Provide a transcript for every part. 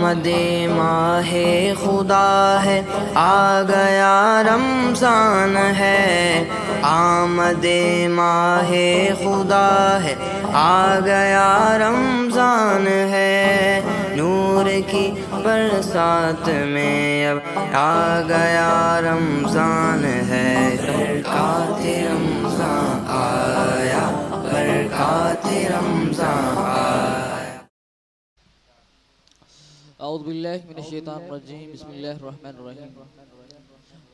آمد ماہ خدا ہے، آ گیا رمضان ہے، آمد ماہ خدا ہے، آ گیا رمضان ہے، نور کی برسات میں اب آ گیا رمضان ہے، برکات رمضان آیا، برکات رمضان آیا۔ اعوذ باللہ من الشیطان الرجیم، بسم اللہ الرحمن الرحیم۔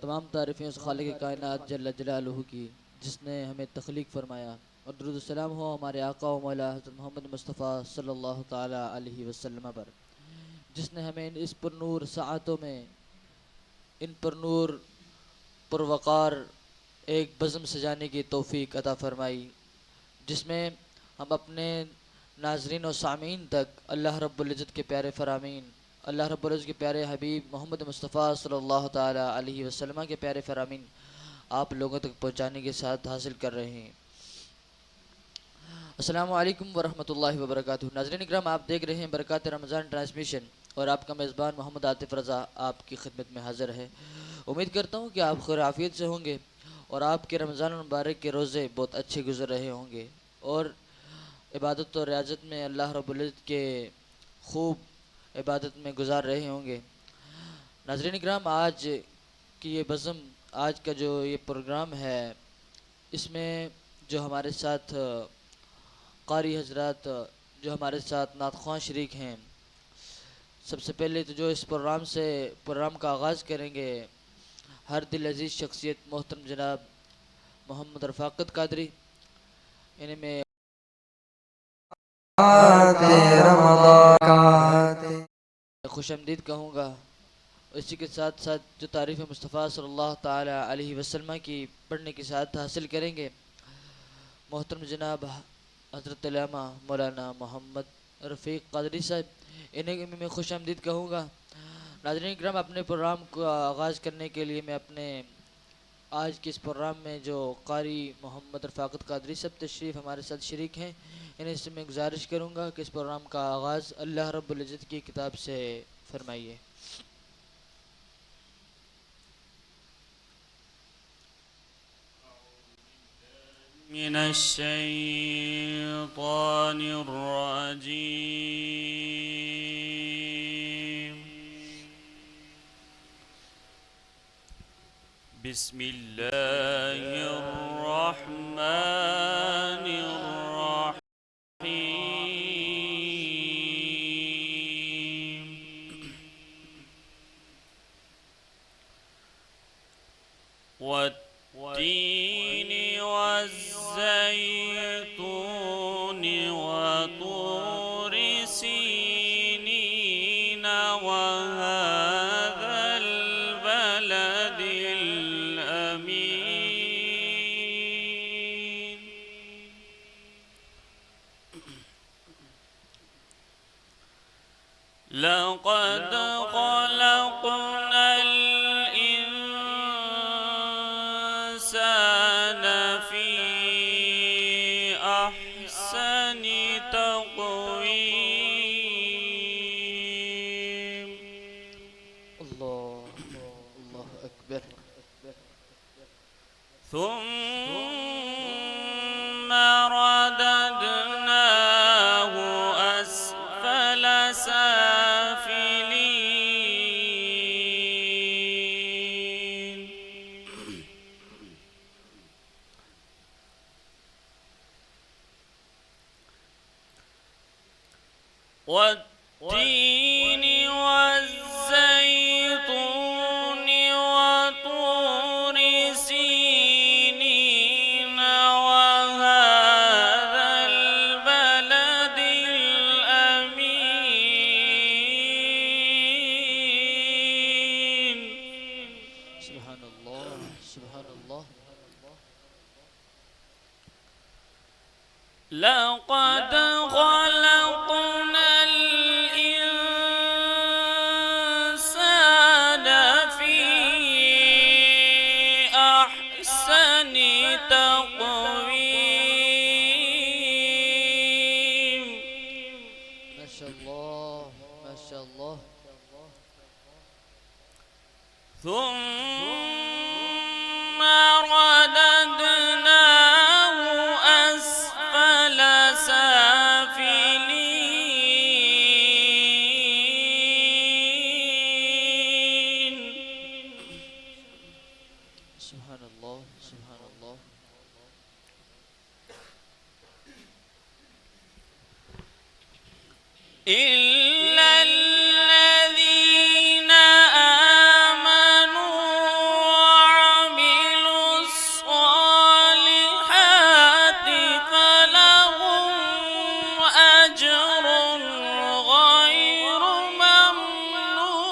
تمام تعریفیں اس خالق کائنات جل جلالہ کی جس نے ہمیں تخلیق فرمایا، اور درود السلام ہو ہمارے آقا و مولا حضرت محمد مصطفیٰ صلی اللہ تعالیٰ علیہ وسلم پر، جس نے ہمیں اس پر نور ساعتوں میں ان پر نور پروقار ایک بزم سجانے کی توفیق عطا فرمائی، جس میں ہم اپنے ناظرین و سامعین تک اللہ رب العزت کے پیارے فرامین، اللہ رب العزت کے پیارے حبیب محمد مصطفیٰ صلی اللہ تعالیٰ علیہ وسلم کے پیارے فرامین آپ لوگوں تک پہنچانے کے ساتھ حاصل کر رہے ہیں۔ السلام علیکم ورحمۃ اللہ وبرکاتہ۔ ناظرین اکرام، آپ دیکھ رہے ہیں برکات رمضان ٹرانسمیشن، اور آپ کا میزبان محمد عاطف رضا آپ کی خدمت میں حاضر ہے۔ امید کرتا ہوں کہ آپ خیر عافیت سے ہوں گے اور آپ کے رمضان المبارک کے روزے بہت اچھے گزر رہے ہوں گے، اور عبادت و ریاضت میں اللہ رب العزت کے خوب عبادت میں گزار رہے ہوں گے۔ ناظرین اکرام، آج کی یہ بزم، آج کا جو یہ پروگرام ہے، اس میں جو ہمارے ساتھ قاری حضرات، جو ہمارے ساتھ نعت خواں شریک ہیں، سب سے پہلے تو جو اس پروگرام کا آغاز کریں گے، ہر دل عزیز شخصیت محترم جناب محمد رفاقت قادری، انہیں میں خوش آمدید کہوں گا۔ اسی کے ساتھ ساتھ جو تعریف مصطفیٰ صلی اللہ تعالیٰ علیہ وسلم کی پڑھنے کی سعادت حاصل کریں گے، محترم جناب حضرت علامہ مولانا محمد رفیق قادری صاحب، انہیں میں خوش آمدید کہوں گا۔ ناظرین اکرام، اپنے پروگرام کو آغاز کرنے کے لیے میں اپنے آج کے اس پروگرام میں جو قاری محمد رفاقت قادری صاحب تشریف ہمارے ساتھ شریک ہیں، انہیں سے میں گزارش کروں گا کہ اس پروگرام کا آغاز اللہ رب العزت کی کتاب سے فرمائیے۔ من الشیطان الرجیم، بسم اللہ الرحمن الرحیم، والتین والزیتون وطور سینین وهذا البلد الأمین، لقد خلقنا الإنسان في أحسن تقويم، اللہ اکبر۔ ثم رددناه أسفل سافلين، والتين والزيتون وطور سينين وهذا البلد الأمين، سبحان اللہ، سبحان اللہ۔ لقد خلقنا الإنسان في أحسن تقويم، ماشاء اللہ، ماشاء اللہ۔ ثم رددناه أسفل سافلين. سبحان اللہ سبحان اللہ. إلا الذين آمنوا وعملوا الصالحات فلهم أجر غير ممنون.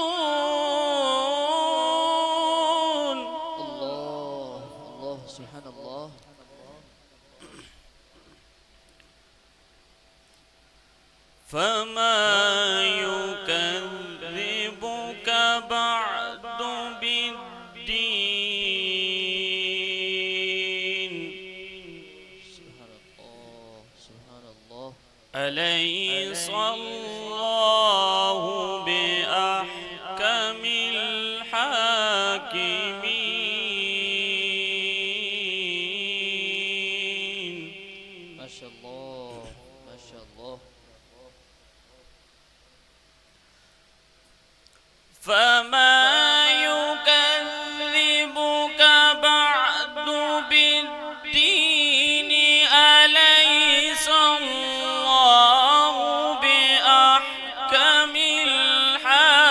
اللہ اللہ سبحان اللہ. فما يكذبك بعد بالدين. سبحان اللہ سبحان اللہ. أليس الله بأحكم الحاكمين. ماشاء اللہ ماشاء اللہ. فما يكذبك بعد بالدين. أليس الله بأحكم الحاكمين.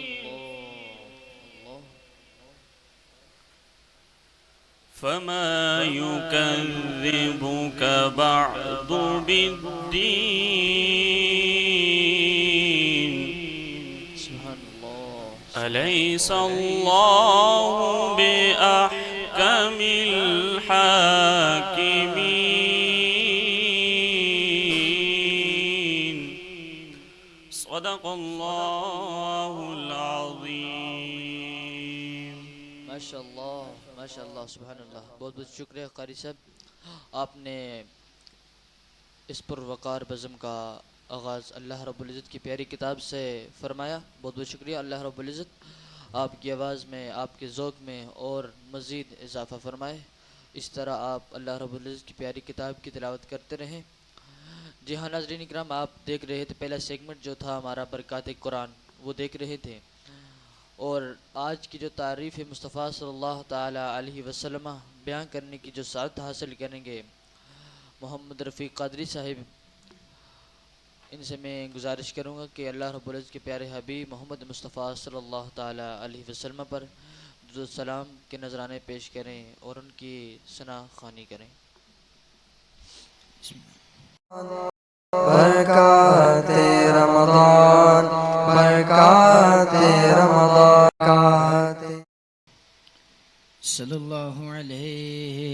اللہ اللہ. فما يكذبك بعد بالدين. سبحان اللہ. أليس الله بأحكم الحاكمين. صدق الله العظيم. ماشاء اللہ ماشاء اللہ سبحان اللہ. بہت بہت شکریہ قاری صاحب. آپ نے اس پر وقار بزم کا آغاز اللہ رب العزت کی پیاری کتاب سے فرمایا. بہت بہت شکریہ. اللہ رب العزت آپ کی آواز میں آپ کے ذوق میں اور مزید اضافہ فرمائے. اس طرح آپ اللہ رب العزت کی پیاری کتاب کی تلاوت کرتے رہیں. جی ہاں ناظرین اکرام، آپ دیکھ رہے تھے پہلا سیگمنٹ جو تھا ہمارا برکات قرآن، وہ دیکھ رہے تھے. اور آج کی جو تعریف مصطفیٰ صلی اللہ تعالی علیہ وسلم بیان کرنے کی جو سعادت حاصل کریں گے محمد رفیق قادری صاحب، ان سے میں گزارش کروں گا کہ اللہ رب العزت کے پیارے حبیب محمد مصطفیٰ صلی اللہ تعالی علیہ وسلم پر درود و سلام کے نذرانے پیش کریں اور ان کی ثنا خوانی کریں. برکات رمضان برکات رمضان. صلی اللہ علیہ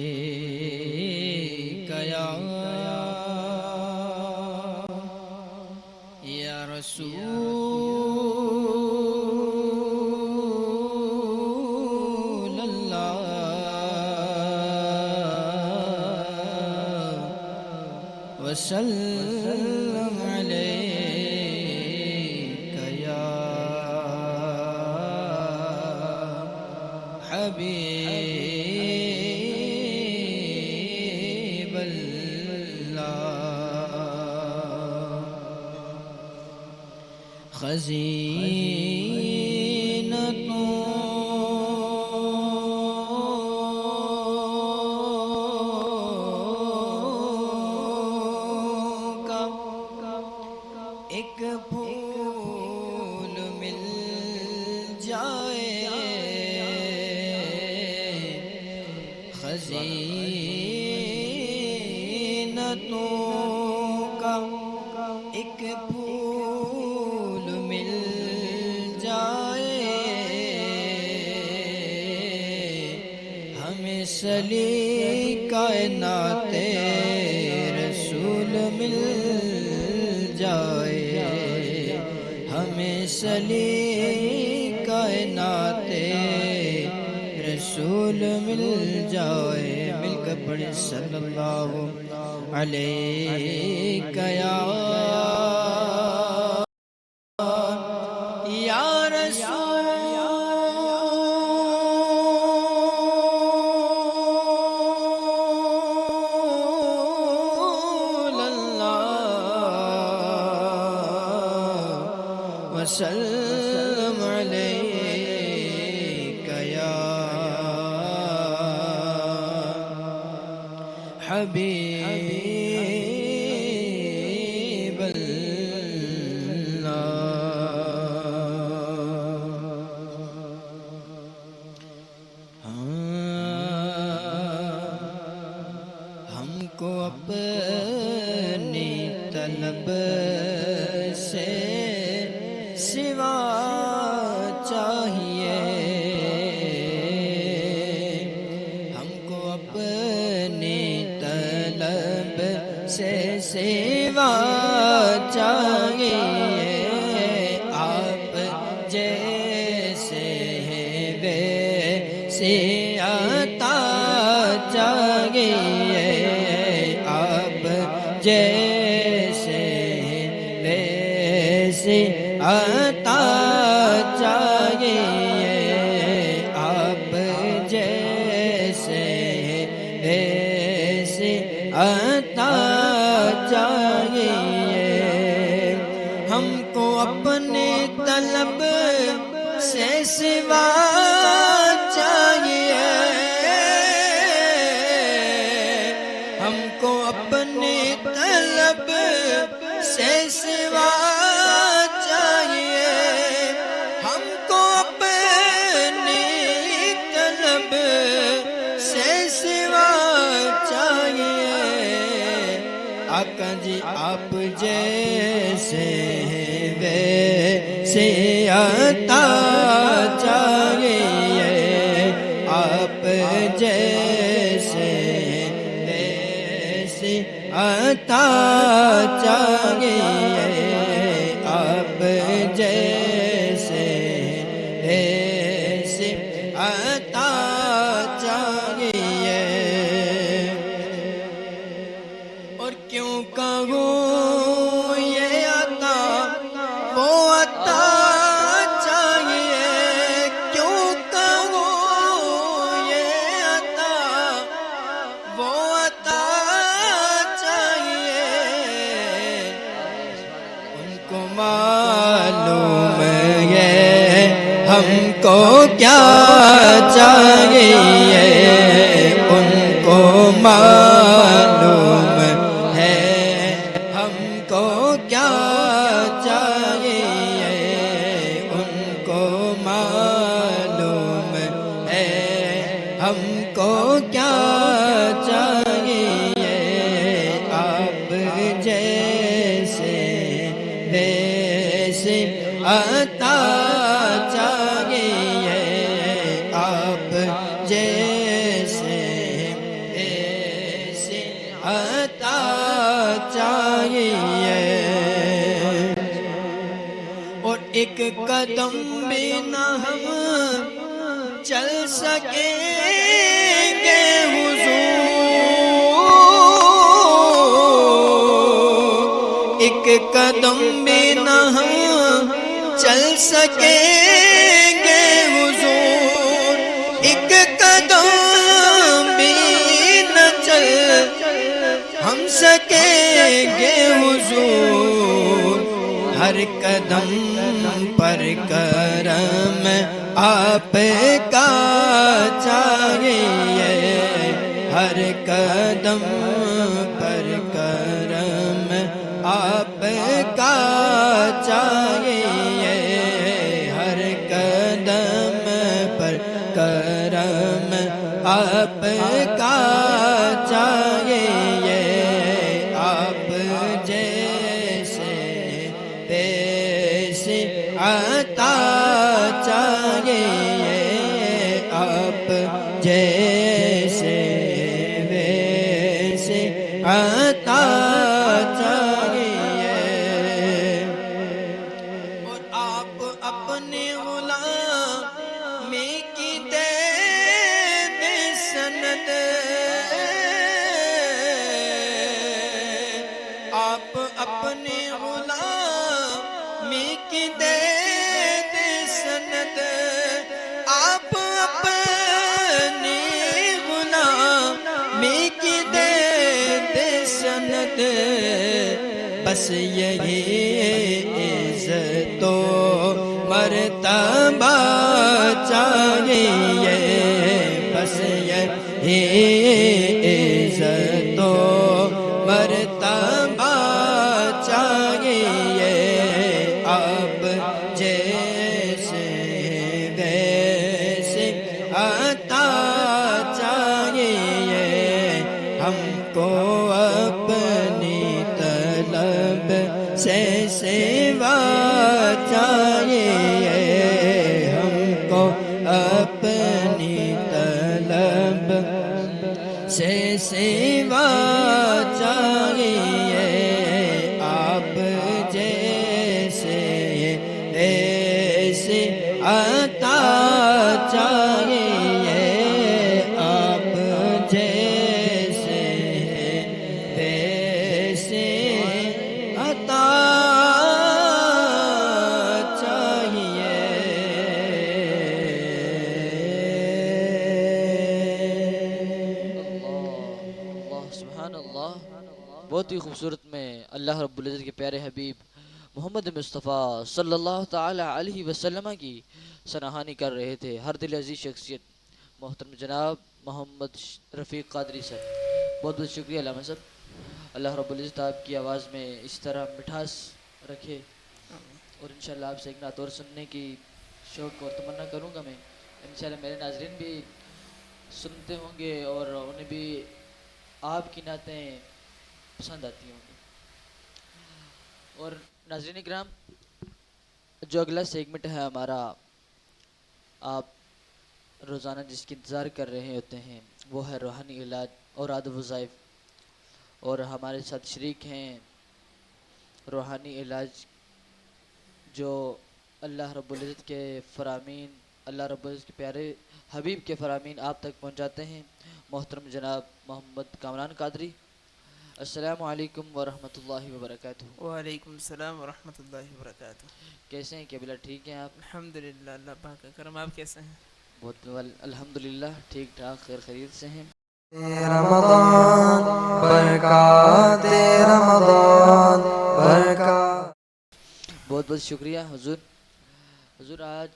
یا رسول اللہ وسلم علیک یا حبیب اللہ. خزینتوں کا ایک پھول مل جائے، خزینتوں کا ایک پھول مل جائے، ہمیں سلی کائنات رسول مل جائے، ہمیں سلی کائنات رسول مل جائے. مل کر پڑھیں صلی اللہ علیہ یا وسلم عليك يا حبيب الله. ہم کو اپنی طلب سے سوا چاہیے، ہم کو اپنی طلب سے سوا چاہیے، آپ جیسے ویسے عطا چاہیے، آپ جیسے ویسے عطا چاہیے، آپ جیسے ویسے عطا چاہیے، ہم کو اپنے طلب سے سوا چاہیے، ہم کو اپنے طلب سے سوا چاہیے، ہم کو اپنی طلب سے سوا چاہیے، آقا جی آپ جیسے ویسے عطا چاہیے، آپ جیسے ویسے عطا چاہیے، آپ جیسے ویسے عطا چاہیے، اور کیوں کہوں یہ عطا وہ عطا چاہیے، کیوں کہوں یہ عطا وہ عطا چاہیے، ان کو معلوم ہے ہم کو کیا چاہیے، ان کو معلوم ہے ہم کو کیا چاہیے، ان کو معلوم ہے ہم کو کیا چاہیے، آپ جیسے ویسے عطا چاہیے، آپ جیسے ویسے عطا چاہیے، اور ایک قدم بھی نہ ہم چل سکیں گے حضور، ایک قدم بھی نہ ہم چل سکیں گے حضور، ایک قدم بھی نہ چل ہم سکیں گے حضور، ہر قدم پر کرم آپ کا چاہیے، ہر قدم پر کرم آپ کا چاہیے، ہر قدم پر کرم آپ کا چاہیے، آپ جیسے ویسے عطا چاہیے، آپ جیسے ویسے عطا چاہیے، اور آپ اپنے غلامی کی دے دے سند، آپ اپنے غلامی کی دے دے سند، آپ اپنی غلامی کی دے دے سند، بس یہی عزت و مرتبہ چاہیے، بس یہی عزت و مرتبہ چاہیے، اب جیسے ویسے عطا چاہیے، ہم کو اپنی طلب سے سوا چاہیے، ہم کو اپنی طلب سے سوا چاہیے، آپ جیسے ایسے عطا چاہیے، آپ جیسے ایسے عطا اللہ سبحان اللہ، بہت ہی خوبصورت میں اللہ رب العزت کے پیارے حبیب محمد مصطفیٰ صلی اللہ تعالی علیہ وسلم کی سنہانی کر رہے تھے ہر دل عزیز شخصیت محترم جناب محمد رفیق قادری صاحب، بہت بہت شکریہ علامہ صاحب۔ اللہ رب العزت آپ کی آواز میں اس طرح مٹھاس رکھے، اور انشاءاللہ آپ سے ایک نعت اور سننے کی شوق اور تمنا کروں گا میں، انشاءاللہ میرے ناظرین بھی سنتے ہوں گے اور انہیں بھی آپ کی نعتیں پسند آتی ہوں گی۔ اور ناظرین اکرام، جو اگلا سیگمنٹ ہے ہمارا، آپ روزانہ جس کی انتظار کر رہے ہوتے ہیں، وہ ہے روحانی علاج اور آداب وظائف، اور ہمارے ساتھ شریک ہیں روحانی علاج جو اللہ رب العزت کے فرامین، اللہ رب العزت کے پیارے حبیب کے فرامین آپ تک پہنچاتے ہیں، محترم جناب محمد کامران قادری۔ السلام علیکم ورحمۃ اللہ وبرکاتہ۔ وعلیکم السلام ورحمۃ اللہ وبرکاتہ۔ کیسے ہیں قبلہ؟ ٹھیک ہیں آپ؟ الحمدللہ، اللہ پاک کا کرم، آپ کیسے ہیں؟ بہت الحمدللہ ٹھیک ٹھاک خیر خیریت سے ہیں۔ رمضان برکات رمضان برکات۔ بہت بہت شکریہ حضور۔ حضور آج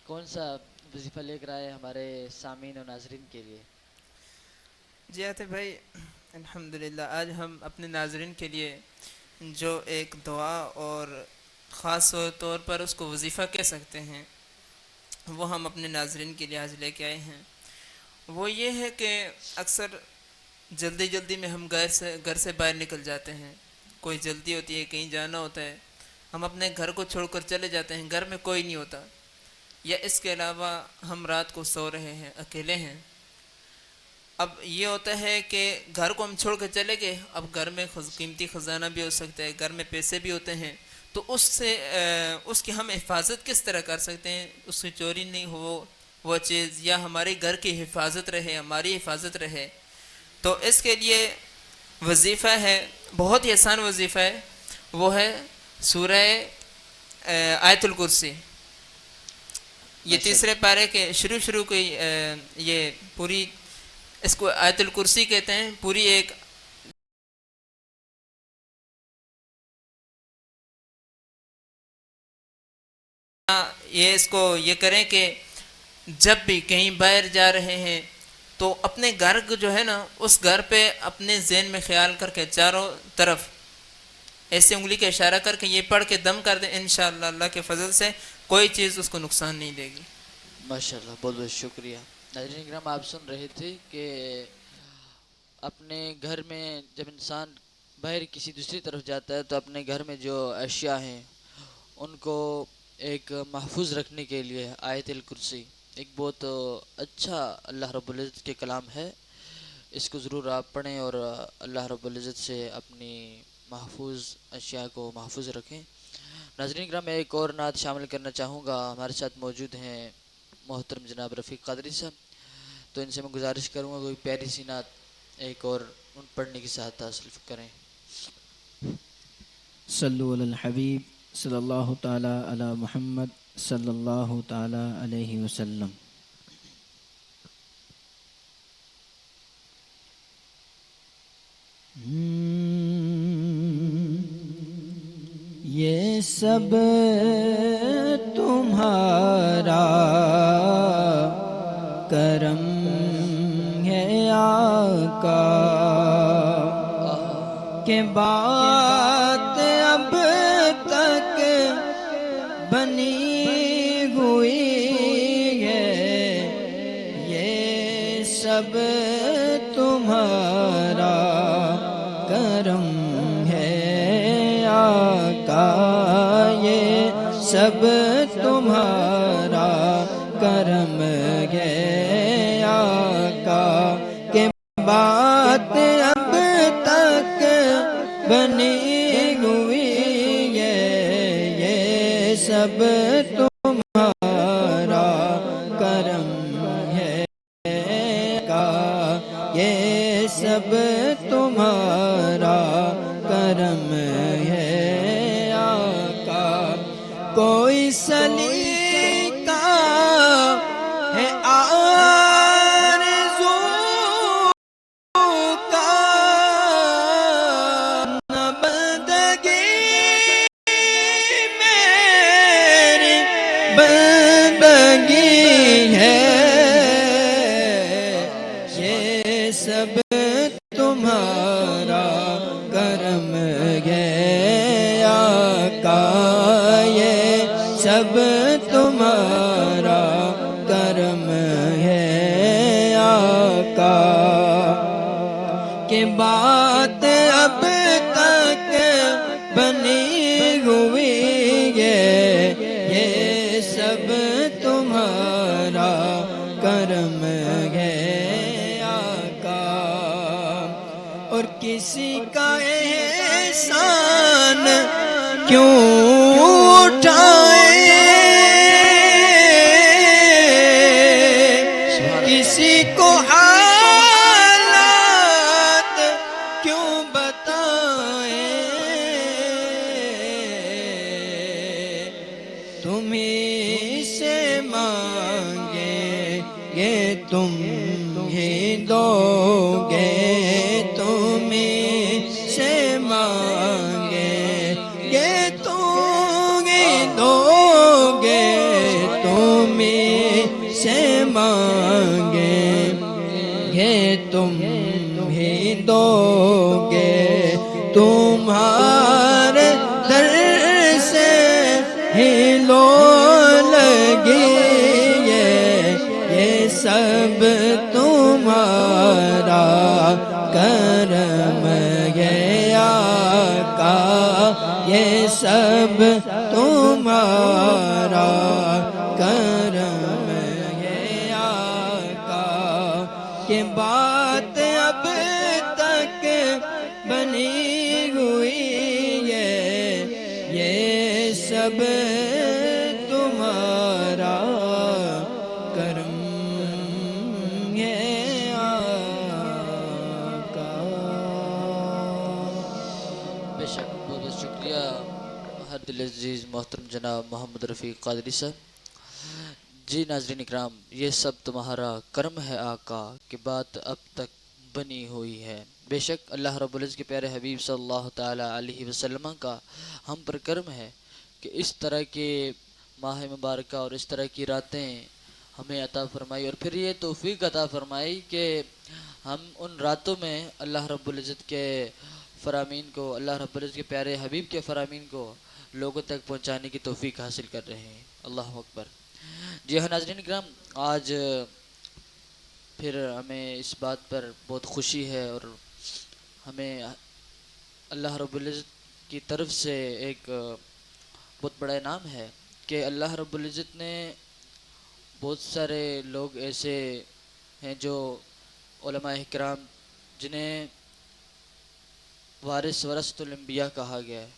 کون سا وظیفہ لے کر آئے ہمارے سامعین و ناظرین کے لیے؟ جی عاطف بھائی، الحمدللہ آج ہم اپنے ناظرین کے لیے جو ایک دعا اور خاص طور پر اس کو وظیفہ کہہ سکتے ہیں، وہ ہم اپنے ناظرین کے لیے آج لے کے آئے ہیں۔ وہ یہ ہے کہ اکثر جلدی جلدی میں ہم گھر سے باہر نکل جاتے ہیں، کوئی جلدی ہوتی ہے، کہیں جانا ہوتا ہے، ہم اپنے گھر کو چھوڑ کر چلے جاتے ہیں، گھر میں کوئی نہیں ہوتا، یا اس کے علاوہ ہم رات کو سو رہے ہیں، اکیلے ہیں۔ اب یہ ہوتا ہے کہ گھر کو ہم چھوڑ کر چلے گئے، اب گھر میں قیمتی خزانہ بھی ہو سکتا ہے، گھر میں پیسے بھی ہوتے ہیں، تو اس کی ہم حفاظت کس طرح کر سکتے ہیں؟ اس کی چوری نہیں ہو وہ چیز، یا ہمارے گھر کی حفاظت رہے، ہماری حفاظت رہے۔ تو اس کے لیے وظیفہ ہے، بہت ہی آسان وظیفہ ہے، وہ ہے سورہ آیت الکرسی۔ یہ تیسرے پارے کے شروع کو یہ پوری، اس کو آیت الکرسی کہتے ہیں، پوری ایک یہ کریں کہ جب بھی کہیں باہر جا رہے ہیں تو اپنے گھر کو جو ہے نا، اس گھر پہ اپنے ذہن میں خیال کر کے چاروں طرف ایسے انگلی کا اشارہ کر کے یہ پڑھ کے دم کر دیں، انشاءاللہ اللہ کے فضل سے کوئی چیز اس کو نقصان نہیں دے گی۔ ماشاءاللہ، بہت بہت شکریہ۔ ناظرین اکرام، آپ سن رہے تھے کہ اپنے گھر میں جب انسان باہر کسی دوسری طرف جاتا ہے تو اپنے گھر میں جو اشیاء ہیں ان کو ایک محفوظ رکھنے کے لیے آیت الکرسی ایک بہت اچھا اللہ رب العزت کے کلام ہے، اس کو ضرور آپ پڑھیں اور اللہ رب العزت سے اپنی محفوظ اشیاء کو محفوظ رکھیں۔ ناظرین کرام، میں ایک اور نعت شامل کرنا چاہوں گا، ہمارے ساتھ موجود ہیں محترم جناب رفیق قادری صاحب، تو ان سے میں گزارش کروں گا کوئی پیاری سی نعت ایک اور ان پڑھنے کی سعادت حاصل کریں۔ صلو علی الحبیب صلی اللہ تعالی علی محمد صلی اللہ تعالی علیہ وسلم۔ سب تمہارا کرم ہے آقا، کہ بات اب تک بنی ہوئی ہے، یہ سب تمہارا کرم ہے آقا، یہ سب تمہارا کرم ہے آقا، کہ بات اب تک بنی ہوئی ہے، یہ سب تمہارا کرم ہے آقا، یہ سب تمہارا کرم ہے آقا۔ کوئی سلیقہ ہے آرزو کا، نہ بندگی میری بندگی ہے، یہ سب تمہارا کرم ہے آقا، یہ سب تمہارا کرم ہے آقا، کہ بات اب تک بنی ہوئی ہے، یہ سب تمہارا کرم ہے آقا۔ اور کسی کا احسان کیوں اٹھائے، کسی کو حالات کیوں بتائیں، تمہیں سے مانگے گے تم ہی دو گے، تمہیں سے مانگے گے تم ہی دو گے، تمہیں سے مانگے گے تم ہی دو گے، تمہارے در سے ہی لو لگی ہے، یہ سب تمہارا کرم ہے آقا، یہ سب تمہارا کرم ہے آقا، کہ بات اب تک بنی ہوئی ہے، یہ سب تمہارا کرم ہے آقا۔ بے شک بہت بہت شکریہ ہر دل عزیز محترم جناب محمد رفیق قادری صاحب۔ جی ناظرین اکرام، یہ سب تمہارا کرم ہے آقا، کہ بات اب تک بنی ہوئی ہے۔ بے شک اللہ رب العزت کے پیارے حبیب صلی اللہ تعالیٰ علیہ وسلم کا ہم پر کرم ہے کہ اس طرح کے ماہ مبارکہ اور اس طرح کی راتیں ہمیں عطا فرمائی، اور پھر یہ توفیق عطا فرمائی کہ ہم ان راتوں میں اللہ رب العزت کے فرامین کو، اللہ رب العزت کے پیارے حبیب کے فرامین کو لوگوں تک پہنچانے کی توفیق حاصل کر رہے ہیں۔ اللہ اکبر۔ جی ہاں ناظرین اکرام، آج پھر ہمیں اس بات پر بہت خوشی ہے، اور ہمیں اللہ رب العزت کی طرف سے ایک بہت بڑا انعام ہے کہ اللہ رب العزت نے بہت سارے لوگ ایسے ہیں جو علماء اکرام جنہیں وارث ورثۃ الانبیاء کہا گیا ہے،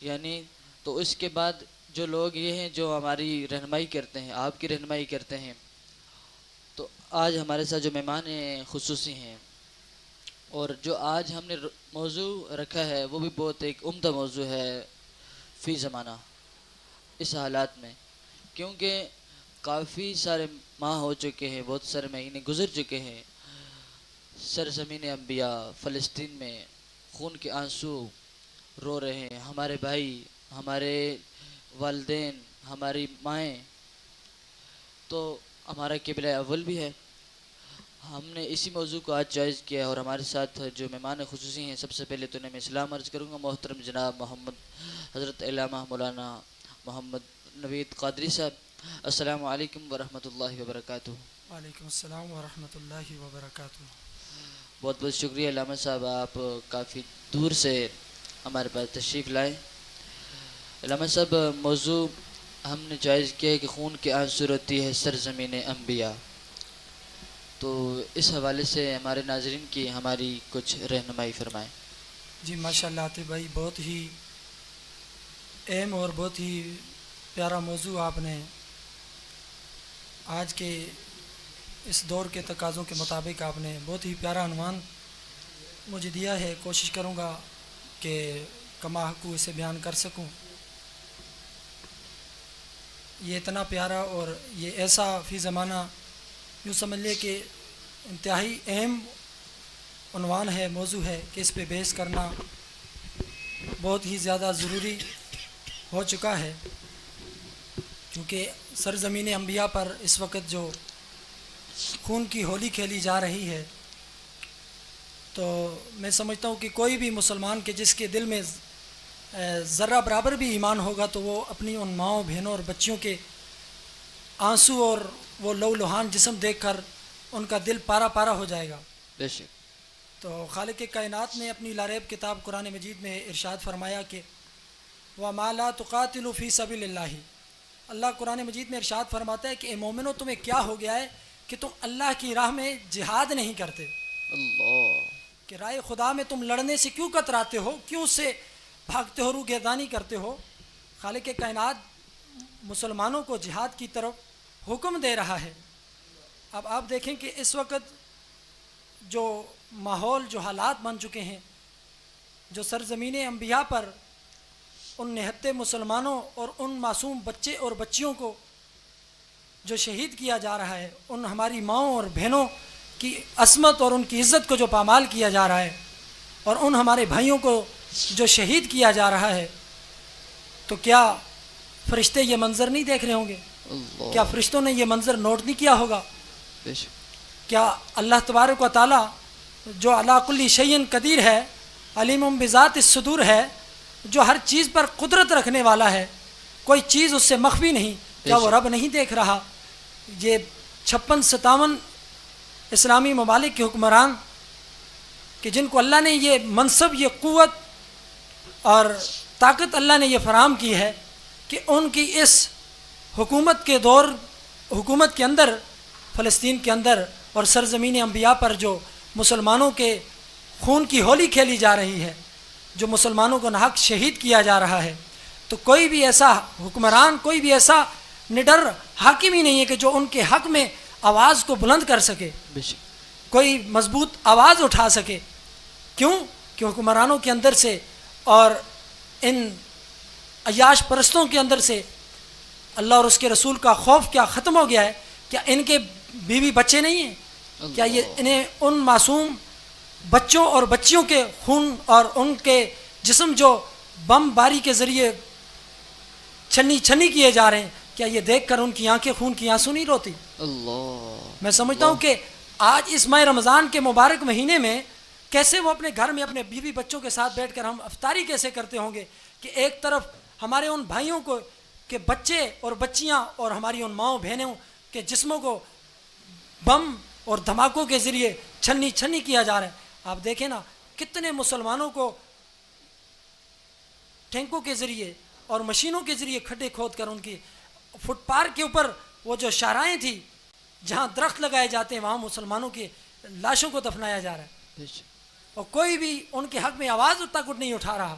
یعنی تو اس کے بعد جو لوگ یہ ہیں جو ہماری رہنمائی کرتے ہیں، آپ کی رہنمائی کرتے ہیں، تو آج ہمارے ساتھ جو مہمان خصوصی ہیں، اور جو آج ہم نے موضوع رکھا ہے وہ بھی بہت ایک عمدہ موضوع ہے فی زمانہ، اس حالات میں، کیونکہ کافی سارے ماہ ہو چکے ہیں، بہت سارے مہینے گزر چکے ہیں، سرزمین انبیاء فلسطین میں خون کے آنسو رو رہے ہیں، ہمارے بھائی، ہمارے والدین، ہماری مائیں، تو ہمارا قبلہ اول بھی ہے۔ ہم نے اسی موضوع کو آج جائز کیا ہے، اور ہمارے ساتھ جو مہمان خصوصی ہیں، سب سے پہلے تو انہیں میں اسلام عرض کروں گا، محترم جناب محمد حضرت علامہ مولانا محمد نوید قادری صاحب۔ السلام علیکم ورحمۃ اللہ وبرکاتہ۔ وعلیکم السلام ورحمۃ اللہ وبرکاتہ۔ بہت بہت شکریہ علامہ صاحب، آپ کافی دور سے ہمارے پاس تشریف لائے۔ علامہ صاحب، موضوع ہم نے جائز کیا ہے کہ خون کے آنسو روتی ہے سرزمین انبیاء، تو اس حوالے سے ہمارے ناظرین کی ہماری کچھ رہنمائی فرمائیں۔ جی ماشاء اللہ عاطف بھائی، بہت ہی اہم اور بہت ہی پیارا موضوع آپ نے آج کے اس دور کے تقاضوں کے مطابق آپ نے بہت ہی پیارا عنوان مجھے دیا ہے۔ کوشش کروں گا کہ کما حقو اسے بیان کر سکوں۔ یہ اتنا پیارا اور یہ ایسا فی زمانہ یوں سمجھ لے کہ انتہائی اہم عنوان ہے، موضوع ہے کہ اس پہ بحث کرنا بہت ہی زیادہ ضروری ہو چکا ہے، کیونکہ سرزمین انبیاء پر اس وقت جو خون کی ہولی کھیلی جا رہی ہے، تو میں سمجھتا ہوں کہ کوئی بھی مسلمان کے جس کے دل میں ذرہ برابر بھی ایمان ہوگا تو وہ اپنی ان ماؤں، بہنوں اور بچیوں کے آنسو اور وہ لو لہان جسم دیکھ کر ان کا دل پارا پارا ہو جائے گا۔ بے شک۔ تو خالق کائنات نے اپنی لاریب کتاب قرآن مجید میں ارشاد فرمایا کہ وَمَا لَا تُقَاتِلُوا فِي سَبِيلِ اللَّهِ، اللہ قرآن مجید میں ارشاد فرماتا ہے کہ اے مومنو، تمہیں کیا ہو گیا ہے کہ تم اللہ کی راہ میں جہاد نہیں کرتے، اللہ، کہ راہ خدا میں تم لڑنے سے کیوں کتراتے ہو، کیوں اس سے بھاگتے ہو، روگردانی کرتے ہو۔ خالق کائنات مسلمانوں کو جہاد کی طرف حکم دے رہا ہے۔ اب آپ دیکھیں کہ اس وقت جو ماحول، جو حالات بن چکے ہیں، جو سرزمین انبیاء پر ان نہتے مسلمانوں اور ان معصوم بچے اور بچیوں کو جو شہید کیا جا رہا ہے، ان ہماری ماؤں اور بہنوں کی عصمت اور ان کی عزت کو جو پامال کیا جا رہا ہے، اور ان ہمارے بھائیوں کو جو شہید کیا جا رہا ہے، تو کیا فرشتے یہ منظر نہیں دیکھ رہے ہوں گے؟ اللہ، کیا فرشتوں نے یہ منظر نوٹ نہیں کیا ہوگا؟ بے شک۔ کیا اللہ تبارک و تعالیٰ جو علی کل شیء قدیر ہے، علیم بذات الصدور ہے، جو ہر چیز پر قدرت رکھنے والا ہے، کوئی چیز اس سے مخفی نہیں، کیا وہ رب نہیں دیکھ رہا؟ یہ 56-57 اسلامی ممالک کے حکمران کہ جن کو اللہ نے یہ منصب، یہ قوت اور طاقت اللہ نے یہ فراہم کی ہے کہ ان کی اس حکومت کے دور، حکومت کے اندر، فلسطین کے اندر اور سرزمین انبیاء پر جو مسلمانوں کے خون کی ہولی کھیلی جا رہی ہے، جو مسلمانوں کو ناحق شہید کیا جا رہا ہے، تو کوئی بھی ایسا حکمران، کوئی بھی ایسا نڈر حاکم ہی نہیں ہے کہ جو ان کے حق میں آواز کو بلند کر سکے، بے شک۔ کوئی مضبوط آواز اٹھا سکے۔ کیوں؟ کہ حکمرانوں کے اندر سے اور ان عیاش پرستوں کے اندر سے اللہ اور اس کے رسول کا خوف کیا ختم ہو گیا ہے؟ کیا ان کے بیوی بچے نہیں ہیں؟ کیا یہ انہیں ان معصوم بچوں اور بچیوں کے خون اور ان کے جسم جو بم باری کے ذریعے چھنی چھنی کیے جا رہے ہیں، کیا یہ دیکھ کر ان کی آنکھیں خون کی آنسو نہیں روتی؟ اللہ، میں سمجھتا ہوں کہ آج اس ماہ رمضان کے مبارک مہینے میں کیسے وہ اپنے گھر میں اپنے بیوی بچوں کے ساتھ بیٹھ کر ہم افطاری کیسے کرتے ہوں گے کہ ایک طرف ہمارے ان بھائیوں کو کہ بچے اور بچیاں اور ہماری ان ماؤں بہنوں کے جسموں کو بم اور دھماکوں کے ذریعے چھنی چھنی کیا جا رہا ہے۔ آپ دیکھیں نا کتنے مسلمانوں کو ٹینکوں کے ذریعے اور مشینوں کے ذریعے کھڈے کھود کر ان کی فٹ پاتھ کے اوپر وہ جو شاہراہیں تھیں جہاں درخت لگائے جاتے ہیں وہاں مسلمانوں کی لاشوں کو دفنایا جا رہا ہے، بے شک۔ اور کوئی بھی ان کے حق میں آواز تک نہیں اٹھا رہا۔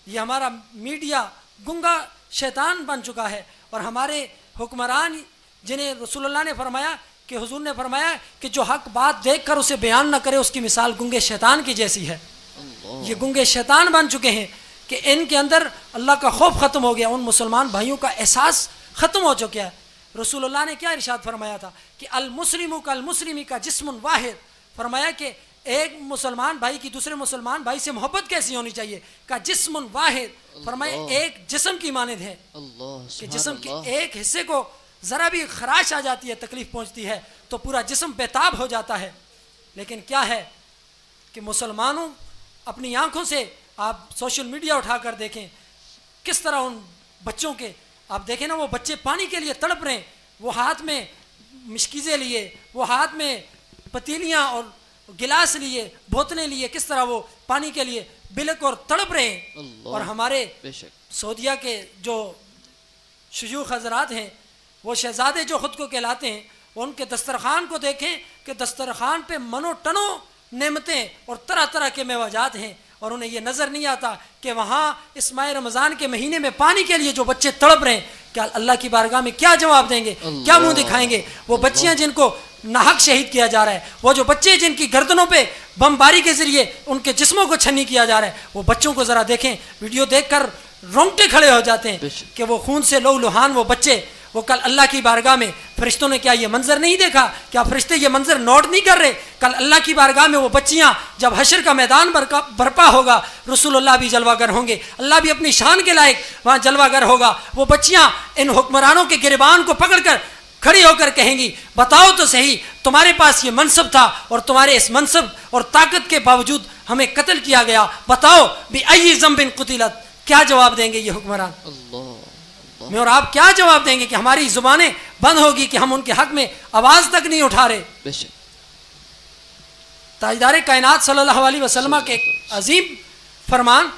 یہ ہمارا میڈیا گنگا شیطان بن چکا ہے، اور ہمارے حکمران جنہیں رسول اللہ نے فرمایا کہ حضور نے فرمایا کہ جو حق بات دیکھ کر اسے بیان نہ کرے اس کی مثال گنگے شیطان کی جیسی ہے۔ یہ گنگے شیطان بن چکے ہیں کہ ان کے اندر اللہ کا خوف ختم ہو گیا، ان مسلمان بھائیوں کا احساس ختم ہو چکا ہے۔ رسول اللہ نے کیا ارشاد فرمایا تھا کہ المسلم کا المسلمی کا جسم واحد، فرمایا کہ ایک مسلمان بھائی کی دوسرے مسلمان بھائی سے محبت کیسی ہونی چاہیے؟ کا جسم واحد، فرمائے ایک جسم کی مانند ہے اللہ کہ سبحان جسم کے اللہ، ایک حصے کو ذرا بھی خراش آ جاتی ہے، تکلیف پہنچتی ہے تو پورا جسم بےتاب ہو جاتا ہے۔ لیکن کیا ہے کہ مسلمانوں اپنی آنکھوں سے آپ سوشل میڈیا اٹھا کر دیکھیں کس طرح ان بچوں کے، آپ دیکھیں نا وہ بچے پانی کے لیے تڑپ رہے ہیں، وہ ہاتھ میں مشکیزیں لیے، وہ ہاتھ میں پتیلیاں اور گلاس لیے، بوتلیں لیے، کس طرح وہ پانی کے لیے بلک اور تڑپ رہے ہیں۔ اللہ اور ہمارے بے شک سعودیہ کے جو شیوخ حضرات ہیں، وہ شہزادے جو خود کو کہلاتے ہیں، ان کے دسترخوان کو دیکھیں کہ دسترخوان پہ منو ٹنوں نعمتیں اور طرح طرح کے میوہ ہیں، اور انہیں یہ نظر نہیں آتا کہ وہاں اس ماہ رمضان کے مہینے میں پانی کے لیے جو بچے تڑپ رہے ہیں، کیا اللہ کی بارگاہ میں کیا جواب دیں گے، کیا منہ دکھائیں گے؟ وہ بچیاں جن کو ناحق شہید کیا جا رہا ہے، وہ جو بچے جن کی گردنوں پہ بمباری کے ذریعے ان کے جسموں کو چھنی کیا جا رہا ہے، وہ بچوں کو ذرا دیکھیں، ویڈیو دیکھ کر رونگٹے کھڑے ہو جاتے ہیں کہ وہ خون سے لہو لہان وہ بچے، وہ کل اللہ کی بارگاہ میں فرشتوں نے کیا یہ منظر نہیں دیکھا؟ کیا فرشتے یہ منظر نوٹ نہیں کر رہے؟ کل اللہ کی بارگاہ میں وہ بچیاں جب حشر کا میدان برپا ہوگا، رسول اللہ بھی جلوہ گر ہوں گے، اللہ بھی اپنی شان کے لائق وہاں جلوہ گر ہوگا، وہ بچیاں ان حکمرانوں کے گریبان کو پکڑ کر کھڑی ہو کر کہیں گی بتاؤ تو صحیح، تمہارے پاس یہ منصب تھا اور تمہارے اس منصب اور طاقت کے باوجود ہمیں قتل کیا گیا، بتاؤ بِأَيِّ ذَنْبٍ قُتِلَتْ، کیا جواب دیں گے یہ حکمران؟ اللہ میں اور آپ کیا جواب دیں گے کہ ہماری زبانیں بند ہوگی کہ ہم ان کے حق میں آواز تک نہیں اٹھا رہے؟ بے شک تاجدار کائنات صلی اللہ علیہ وسلم کے ایک عظیم فرمان،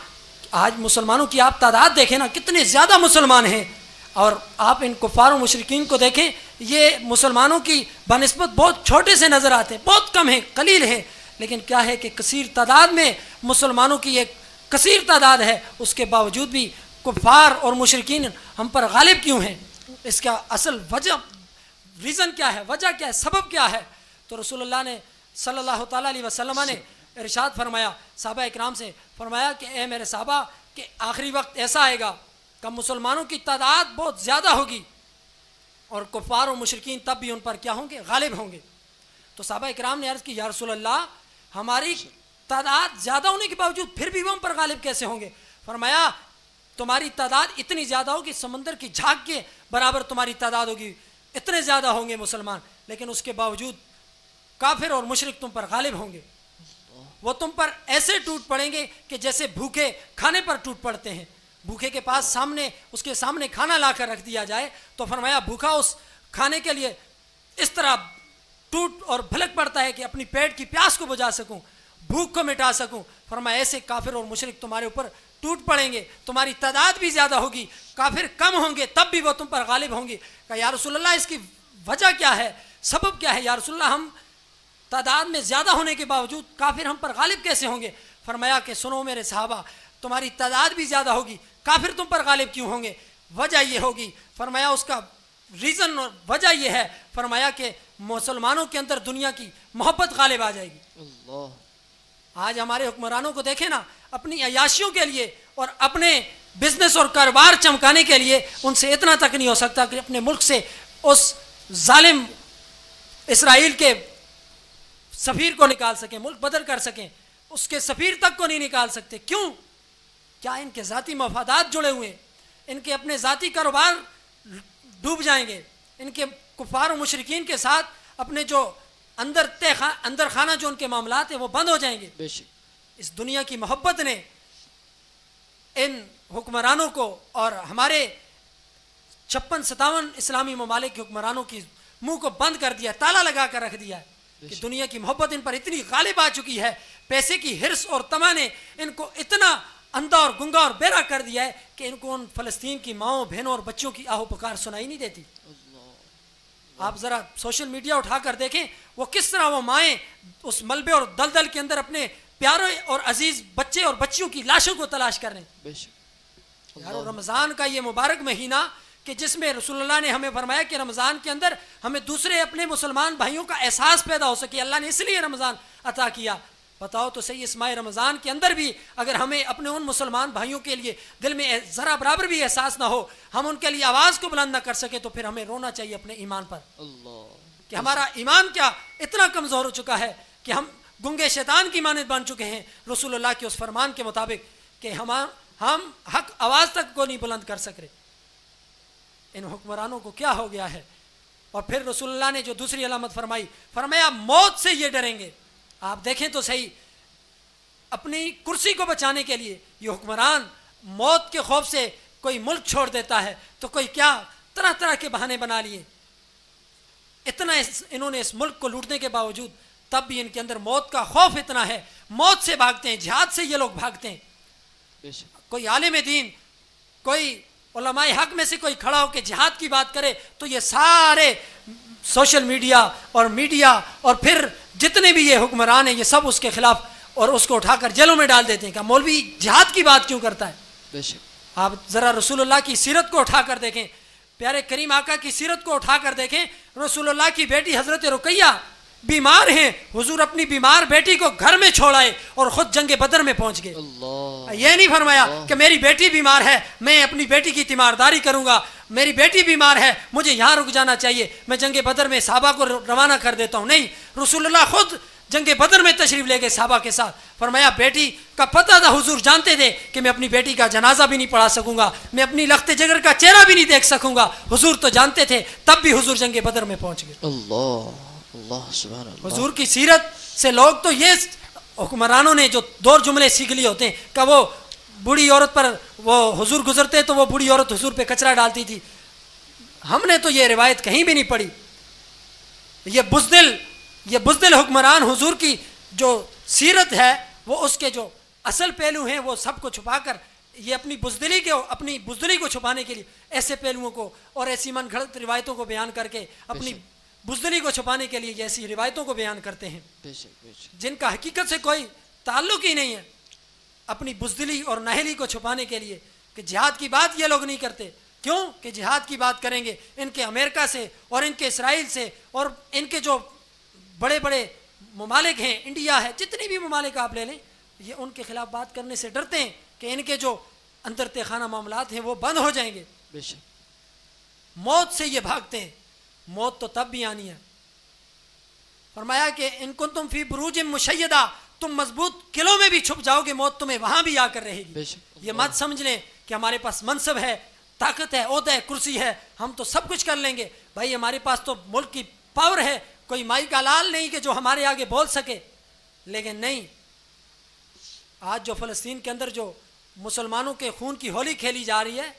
آج مسلمانوں کی آپ تعداد دیکھیں نا کتنے زیادہ مسلمان ہیں، اور آپ ان کفار و مشرکین کو دیکھیں، یہ مسلمانوں کی بنسبت بہت چھوٹے سے نظر آتے ہیں، بہت کم ہیں، قلیل ہیں، لیکن کیا ہے کہ کثیر تعداد میں مسلمانوں کی ایک کثیر تعداد ہے، اس کے باوجود بھی کفار اور مشرکین ہم پر غالب کیوں ہیں؟ اس کا اصل وجہ، ریزن کیا ہے، وجہ کیا ہے، سبب کیا ہے؟ تو رسول اللہ نے صلی اللہ تعالیٰ علیہ وسلم نے ارشاد فرمایا صحابہ اکرام سے، فرمایا کہ اے میرے صحابہ کہ آخری وقت ایسا آئے گا کہ مسلمانوں کی تعداد بہت زیادہ ہوگی اور کفار و مشرکین تب بھی ان پر کیا ہوں گے؟ غالب ہوں گے۔ تو صحابہ اکرام نے عرض کی یا رسول اللہ ہماری تعداد زیادہ ہونے کے باوجود پھر بھی وہ ہم پر غالب کیسے ہوں گے؟ فرمایا تمہاری تعداد اتنی زیادہ ہوگی سمندر کی جھاگ کے برابر تمہاری تعداد ہوگی، اتنے زیادہ ہوں گے مسلمان، لیکن اس کے باوجود کافر اور مشرک تم پر غالب ہوں گے، وہ تم پر ایسے ٹوٹ پڑیں گے کہ جیسے بھوکے کھانے پر ٹوٹ پڑتے ہیں، بھوکے کے پاس سامنے اس کے سامنے کھانا لا کر رکھ دیا جائے تو فرمایا بھوکا اس کھانے کے لیے اس طرح ٹوٹ اور بھلک پڑتا ہے کہ اپنی پیٹ کی پیاس کو بجھا سکوں، بھوک کو مٹا سکوں، فرمایا ایسے کافر اور مشرک تمہارے اوپر ٹوٹ پڑیں گے، تمہاری تعداد بھی زیادہ ہوگی، کافر کم ہوں گے تب بھی وہ تم پر غالب ہوں گے۔ کہا یا رسول اللہ اس کی وجہ کیا ہے، سبب کیا ہے؟ یا رسول اللہ ہم تعداد میں زیادہ ہونے کے باوجود کافر ہم پر غالب کیسے ہوں گے؟ فرمایا کہ سنو میرے صحابہ، تمہاری تعداد بھی زیادہ ہوگی، کافر تم پر غالب کیوں ہوں گے؟ وجہ یہ ہوگی، فرمایا اس کا ریزن اور وجہ یہ ہے، فرمایا کہ مسلمانوں کے اندر دنیا کی محبت غالب آ جائے گی۔ اللہ آج ہمارے حکمرانوں کو دیکھیں نا، اپنی عیاشیوں کے لیے اور اپنے بزنس اور کاروبار چمکانے کے لیے ان سے اتنا تک نہیں ہو سکتا کہ اپنے ملک سے اس ظالم اسرائیل کے سفیر کو نکال سکیں، ملک بدل کر سکیں، اس کے سفیر تک کو نہیں نکال سکتے۔ کیوں؟ کیا ان کے ذاتی مفادات جڑے ہوئے ہیں؟ ان کے اپنے ذاتی کاروبار ڈوب جائیں گے، ان کے کفار و مشرکین کے ساتھ اپنے جو اندر خانہ جو ان کے معاملات ہیں وہ بند ہو جائیں گے۔ بے شک اس دنیا کی محبت نے ان حکمرانوں کو اور ہمارے 56-57 اسلامی ممالک کے حکمرانوں کی منہ کو بند کر دیا، تالا لگا کر رکھ دیا ہے کہ دنیا کی محبت ان پر اتنی غالب آ چکی ہے، پیسے کی حرص اور طمع نے ان کو اتنا اندھا اور گنگا اور بہرا کر دیا ہے کہ ان کو ان فلسطین کی ماؤں بہنوں اور بچوں کی آہو پکار سنائی نہیں دیتی۔ آپ ذرا سوشل میڈیا اٹھا کر دیکھیں وہ کس طرح وہ مائیں اس ملبے اور دلدل کے اندر اپنے پیارے اور عزیز بچے اور بچیوں کی لاشوں کو تلاش کر رہے ہیں۔ بے شک یارو رمضان کا یہ مبارک مہینہ کہ جس میں رسول اللہ نے ہمیں فرمایا کہ رمضان کے اندر ہمیں دوسرے اپنے مسلمان بھائیوں کا احساس پیدا ہو سکے، اللہ نے اس لیے رمضان عطا کیا۔ بتاؤ تو صحیح، اس ماہ رمضان کے اندر بھی اگر ہمیں اپنے ان مسلمان بھائیوں کے لیے دل میں ذرا برابر بھی احساس نہ ہو، ہم ان کے لیے آواز کو بلند نہ کر سکے، تو پھر ہمیں رونا چاہیے اپنے ایمان پر اللہ کہ ہمارا ایمان کیا اتنا کمزور ہو چکا ہے کہ ہم گنگے شیطان کی مانند بن چکے ہیں رسول اللہ کے اس فرمان کے مطابق کہ ہم حق آواز تک کو نہیں بلند کر سک رہے. ان حکمرانوں کو کیا ہو گیا ہے؟ اور پھر رسول اللہ نے جو دوسری علامت فرمائی، فرمایا موت سے یہ ڈریں گے. آپ دیکھیں تو صحیح، اپنی کرسی کو بچانے کے لیے یہ حکمران موت کے خوف سے کوئی ملک چھوڑ دیتا ہے تو کوئی کیا طرح طرح کے بہانے بنا لیے. اتنا انہوں نے اس ملک کو لوٹنے کے باوجود تب بھی ان کے اندر موت کا خوف اتنا ہے، موت سے بھاگتے ہیں، جہاد سے یہ لوگ بھاگتے ہیں. کوئی عالم دین، کوئی علماء حق میں سے کوئی کھڑا ہو کے جہاد کی بات کرے تو یہ سارے سوشل میڈیا اور پھر جتنے بھی یہ حکمران ہیں یہ سب اس کے خلاف اور اس کو اٹھا کر جیلوں میں ڈال دیتے ہیں کہ مولوی جہاد کی بات کیوں کرتا ہے. آپ ذرا رسول اللہ کی سیرت کو اٹھا کر دیکھیں، پیارے کریم آقا کی سیرت کو اٹھا کر دیکھیں. رسول اللہ کی بیٹی حضرت رقیہ بیمار ہیں، حضور اپنی بیمار بیٹی کو گھر میں چھوڑ آئے اور خود جنگ بدر میں پہنچ گئے. یہ نہیں فرمایا کہ میری بیٹی بیمار ہے میں اپنی بیٹی کی تیمارداری کروں گا، میری بیٹی بیمار ہے مجھے یہاں رک جانا چاہیے، میں جنگ بدر میں صحابہ کو روانہ کر دیتا ہوں. نہیں، رسول اللہ خود جنگ بدر میں تشریف لے گئے صحابہ کے ساتھ. فرمایا بیٹی کا پتہ تھا، حضور جانتے تھے کہ میں اپنی بیٹی کا جنازہ بھی نہیں پڑھا سکوں گا، میں اپنی لخت جگر کا چہرہ بھی نہیں دیکھ سکوں گا. حضور تو جانتے تھے، تب بھی حضور جنگ بدر میں پہنچ گئے. اللہ سبحان اللہ. حضور کی سیرت سے لوگ تو یہ حکمرانوں نے جو دو جملے سیکھ لیے ہوتے ہیں کہ وہ بوڑھی عورت پر وہ حضور گزرتے تو وہ بوڑھی عورت حضور پہ کچرا ڈالتی تھی. ہم نے تو یہ روایت کہیں بھی نہیں پڑھی. یہ بزدل حکمران حضور کی جو سیرت ہے وہ اس کے جو اصل پہلو ہیں وہ سب کو چھپا کر یہ اپنی بزدلی کو چھپانے کے لیے ایسے پہلوؤں کو اور ایسی من گھڑت روایتوں کو بیان کر کے اپنی بزدلی کو چھپانے کے لیے ایسی روایتوں کو بیان کرتے ہیں جن کا حقیقت سے کوئی تعلق ہی نہیں ہے. اپنی بزدلی اور نااہلی کو چھپانے کے لیے کہ جہاد کی بات یہ لوگ نہیں کرتے. کیوں کہ جہاد کی بات کریں گے ان کے امریکہ سے اور ان کے اسرائیل سے اور ان کے جو بڑے بڑے ممالک ہیں، انڈیا ہے، جتنے بھی ممالک آپ لے لیں، یہ ان کے خلاف بات کرنے سے ڈرتے ہیں کہ ان کے جو اندر تہخانہ معاملات ہیں وہ بند ہو جائیں گے. موت سے یہ بھاگتے ہیں. موت تو تب بھی آنی ہے. فرمایا کہ ان کنتم فی بروج مشیدہ، تم مضبوط قلعوں میں بھی چھپ جاؤ گے موت تمہیں وہاں بھی آ کر رہے گی. یہ مت سمجھ لیں کہ ہمارے پاس منصب ہے، طاقت ہے، عہدہ ہے، کرسی ہے، ہم تو سب کچھ کر لیں گے. بھائی ہمارے پاس تو ملک کی پاور ہے، کوئی مائی کا لال نہیں کہ جو ہمارے آگے بول سکے. لیکن نہیں، آج جو فلسطین کے اندر جو مسلمانوں کے خون کی ہولی کھیلی جا رہی ہے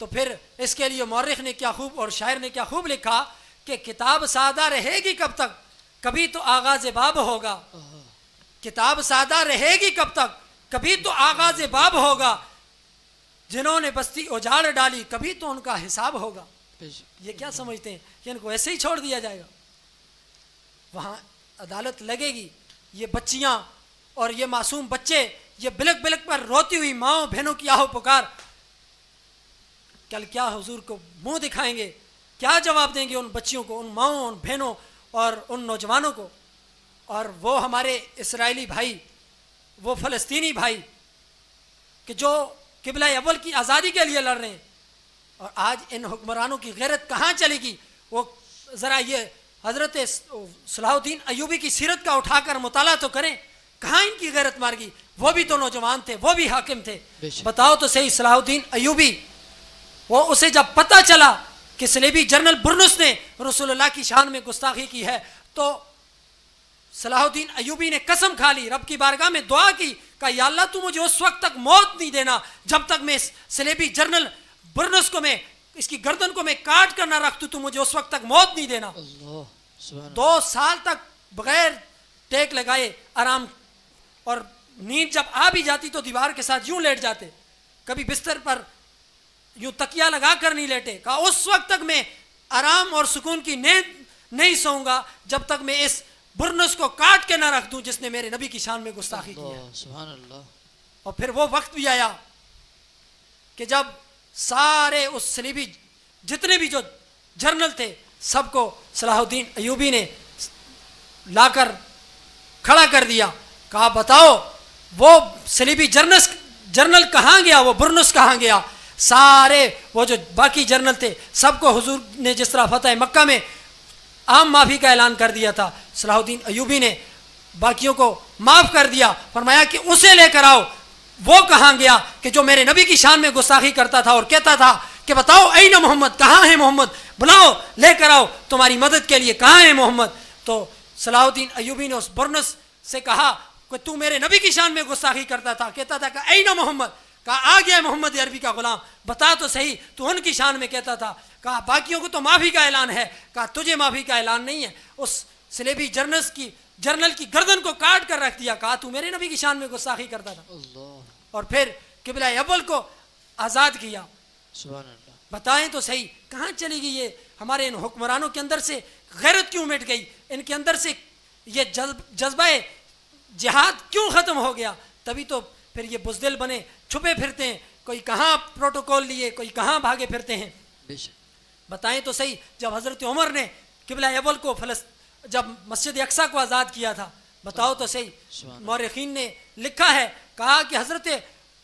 تو پھر اس کے لیے مورخ نے کیا خوب اور شاعر نے کیا خوب لکھا کہ کتاب سادہ رہے گی کب تک، کبھی تو آغاز باب ہوگا. کتاب سادہ رہے گی کب تک، کبھی تو آغاز باب ہوگا. جنہوں نے بستی اجاڑ ڈالی کبھی تو ان کا حساب ہوگا. یہ کیا سمجھتے ہیں کہ ان کو ایسے ہی چھوڑ دیا جائے گا؟ وہاں عدالت لگے گی. یہ بچیاں اور یہ معصوم بچے یہ بلک بلک پر روتی ہوئی ماؤں بہنوں کی آہو پکار کل کیا حضور کو منہ دکھائیں گے؟ کیا جواب دیں گے ان بچیوں کو، ان ماؤں، ان بہنوں اور ان نوجوانوں کو؟ اور وہ ہمارے اسرائیلی بھائی، وہ فلسطینی بھائی کہ جو قبلہ اول کی آزادی کے لیے لڑ رہے ہیں، اور آج ان حکمرانوں کی غیرت کہاں چلے گی؟ وہ ذرا یہ حضرت صلاح الدین ایوبی کی سیرت کا اٹھا کر مطالعہ تو کریں، کہاں ان کی غیرت مار گئی؟ وہ بھی تو نوجوان تھے، وہ بھی حاکم تھے. بتاؤ تو صحیح، صلاح الدین ایوبی، وہ اسے جب پتہ چلا کہ صلیبی جنرل برنس نے رسول اللہ کی شان میں گستاخی کی ہے تو صلاح الدین ایوبی نے قسم کھا لی، رب کی بارگاہ میں دعا کی کہ یا اللہ تو مجھے اس وقت تک موت نہیں دینا جب تک میں صلیبی جنرل برنس کو میں اس کی گردن کو میں کاٹ کر نہ رکھ تو مجھے اس وقت تک موت نہیں دینا. 2 سال تک بغیر ٹیک لگائے آرام، اور نیند جب آ بھی جاتی تو دیوار کے ساتھ یوں لیٹ جاتے، کبھی بستر پر یوں تکیہ لگا کر نہیں لیٹے. کہا اس وقت تک میں آرام اور سکون کی نیند نہیں سوؤں گا جب تک میں اس برنس کو کاٹ کے نہ رکھ دوں جس نے میرے نبی کی شان میں گستاخی کی ہے. سبحان اللہ. اور پھر وہ وقت بھی آیا کہ جب سارے اس صلیبی جتنے بھی جو جرنل تھے سب کو صلاح الدین ایوبی نے لا کر کھڑا کر دیا. کہا بتاؤ وہ صلیبی جرنل کہاں گیا، وہ برنس کہاں گیا؟ سارے وہ جو باقی جرنل تھے سب کو حضور نے جس طرح فتح مکہ میں عام معافی کا اعلان کر دیا تھا، صلاح الدین ایوبی نے باقیوں کو معاف کر دیا. فرمایا کہ اسے لے کر آؤ. وہ کہاں گیا کہ جو میرے نبی کی شان میں گستاخی کرتا تھا اور کہتا تھا کہ بتاؤ این محمد, کہاں ہے محمد, بلاؤ لے کر آؤ تمہاری مدد کے لیے, کہاں ہے محمد. تو صلاح الدین ایوبی نے اس برنس سے کہا کہ تو میرے نبی کی شان میں گستاخی کرتا تھا, کہتا تھا کہ این محمد, کہا آ گیا محمد عربی کا غلام, بتا تو صحیح تو ان کی شان میں کہتا تھا. کہا باقیوں کو تو معافی کا اعلان ہے, کہا تجھے معافی کا اعلان نہیں ہے. اس سلیبی جرنل کی گردن کو کاٹ کر رکھ دیا. کہا تو میرے نبی کی شان میں گستاخی کرتا تھا. اور پھر قبلہ اول کو آزاد کیا. سبحان اللہ. بتائیں تو صحیح کہاں چلی گئی یہ ہمارے ان حکمرانوں کے اندر سے غیرت کیوں مٹ گئی, ان کے اندر سے یہ جذبہ جہاد کیوں ختم ہو گیا. تبھی تو پھر یہ بزدل بنے چھپے پھرتے ہیں, کوئی کہاں پروٹوکول لیے, کوئی کہاں بھاگے پھرتے ہیں. بے شک. بتائیں تو صحیح جب حضرت عمر نے قبلہ اول کو جب مسجد اقصیٰ کو آزاد کیا تھا, بتاؤ تو صحیح, مورخین نے لکھا ہے, کہا کہ حضرت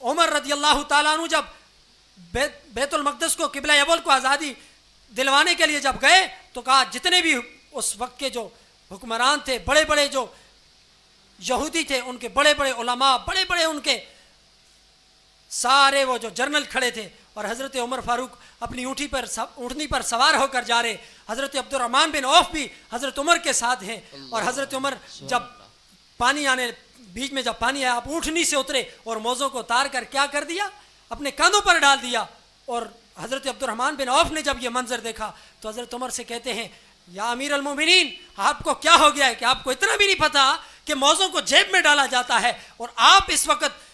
عمر رضی اللہ تعالیٰ عنہ جب بیت المقدس کو قبلہ اول کو آزادی دلوانے کے لیے جب گئے تو کہا جتنے بھی اس وقت کے جو حکمران تھے, بڑے بڑے جو یہودی تھے, ان کے بڑے بڑے علماء, بڑے بڑے ان کے سارے وہ جو جرنل کھڑے تھے, اور حضرت عمر فاروق اپنی اونٹنی پر سوار ہو کر جا رہے. حضرت عبد الرحمن بن عوف بھی حضرت عمر کے ساتھ ہیں. اور حضرت عمر جب پانی آنے بیچ میں جب پانی آیا, آپ اونٹنی سے اترے اور موزوں کو اتار کر کیا کر دیا, اپنے کاندھوں پر ڈال دیا. اور حضرت عبد الرحمن بن عوف نے جب یہ منظر دیکھا تو حضرت عمر سے کہتے ہیں, یا امیر المومنین, آپ کو کیا ہو گیا ہے کہ آپ کو اتنا بھی نہیں پتا کہ موزوں کو جیب میں ڈالا جاتا ہے, اور آپ اس وقت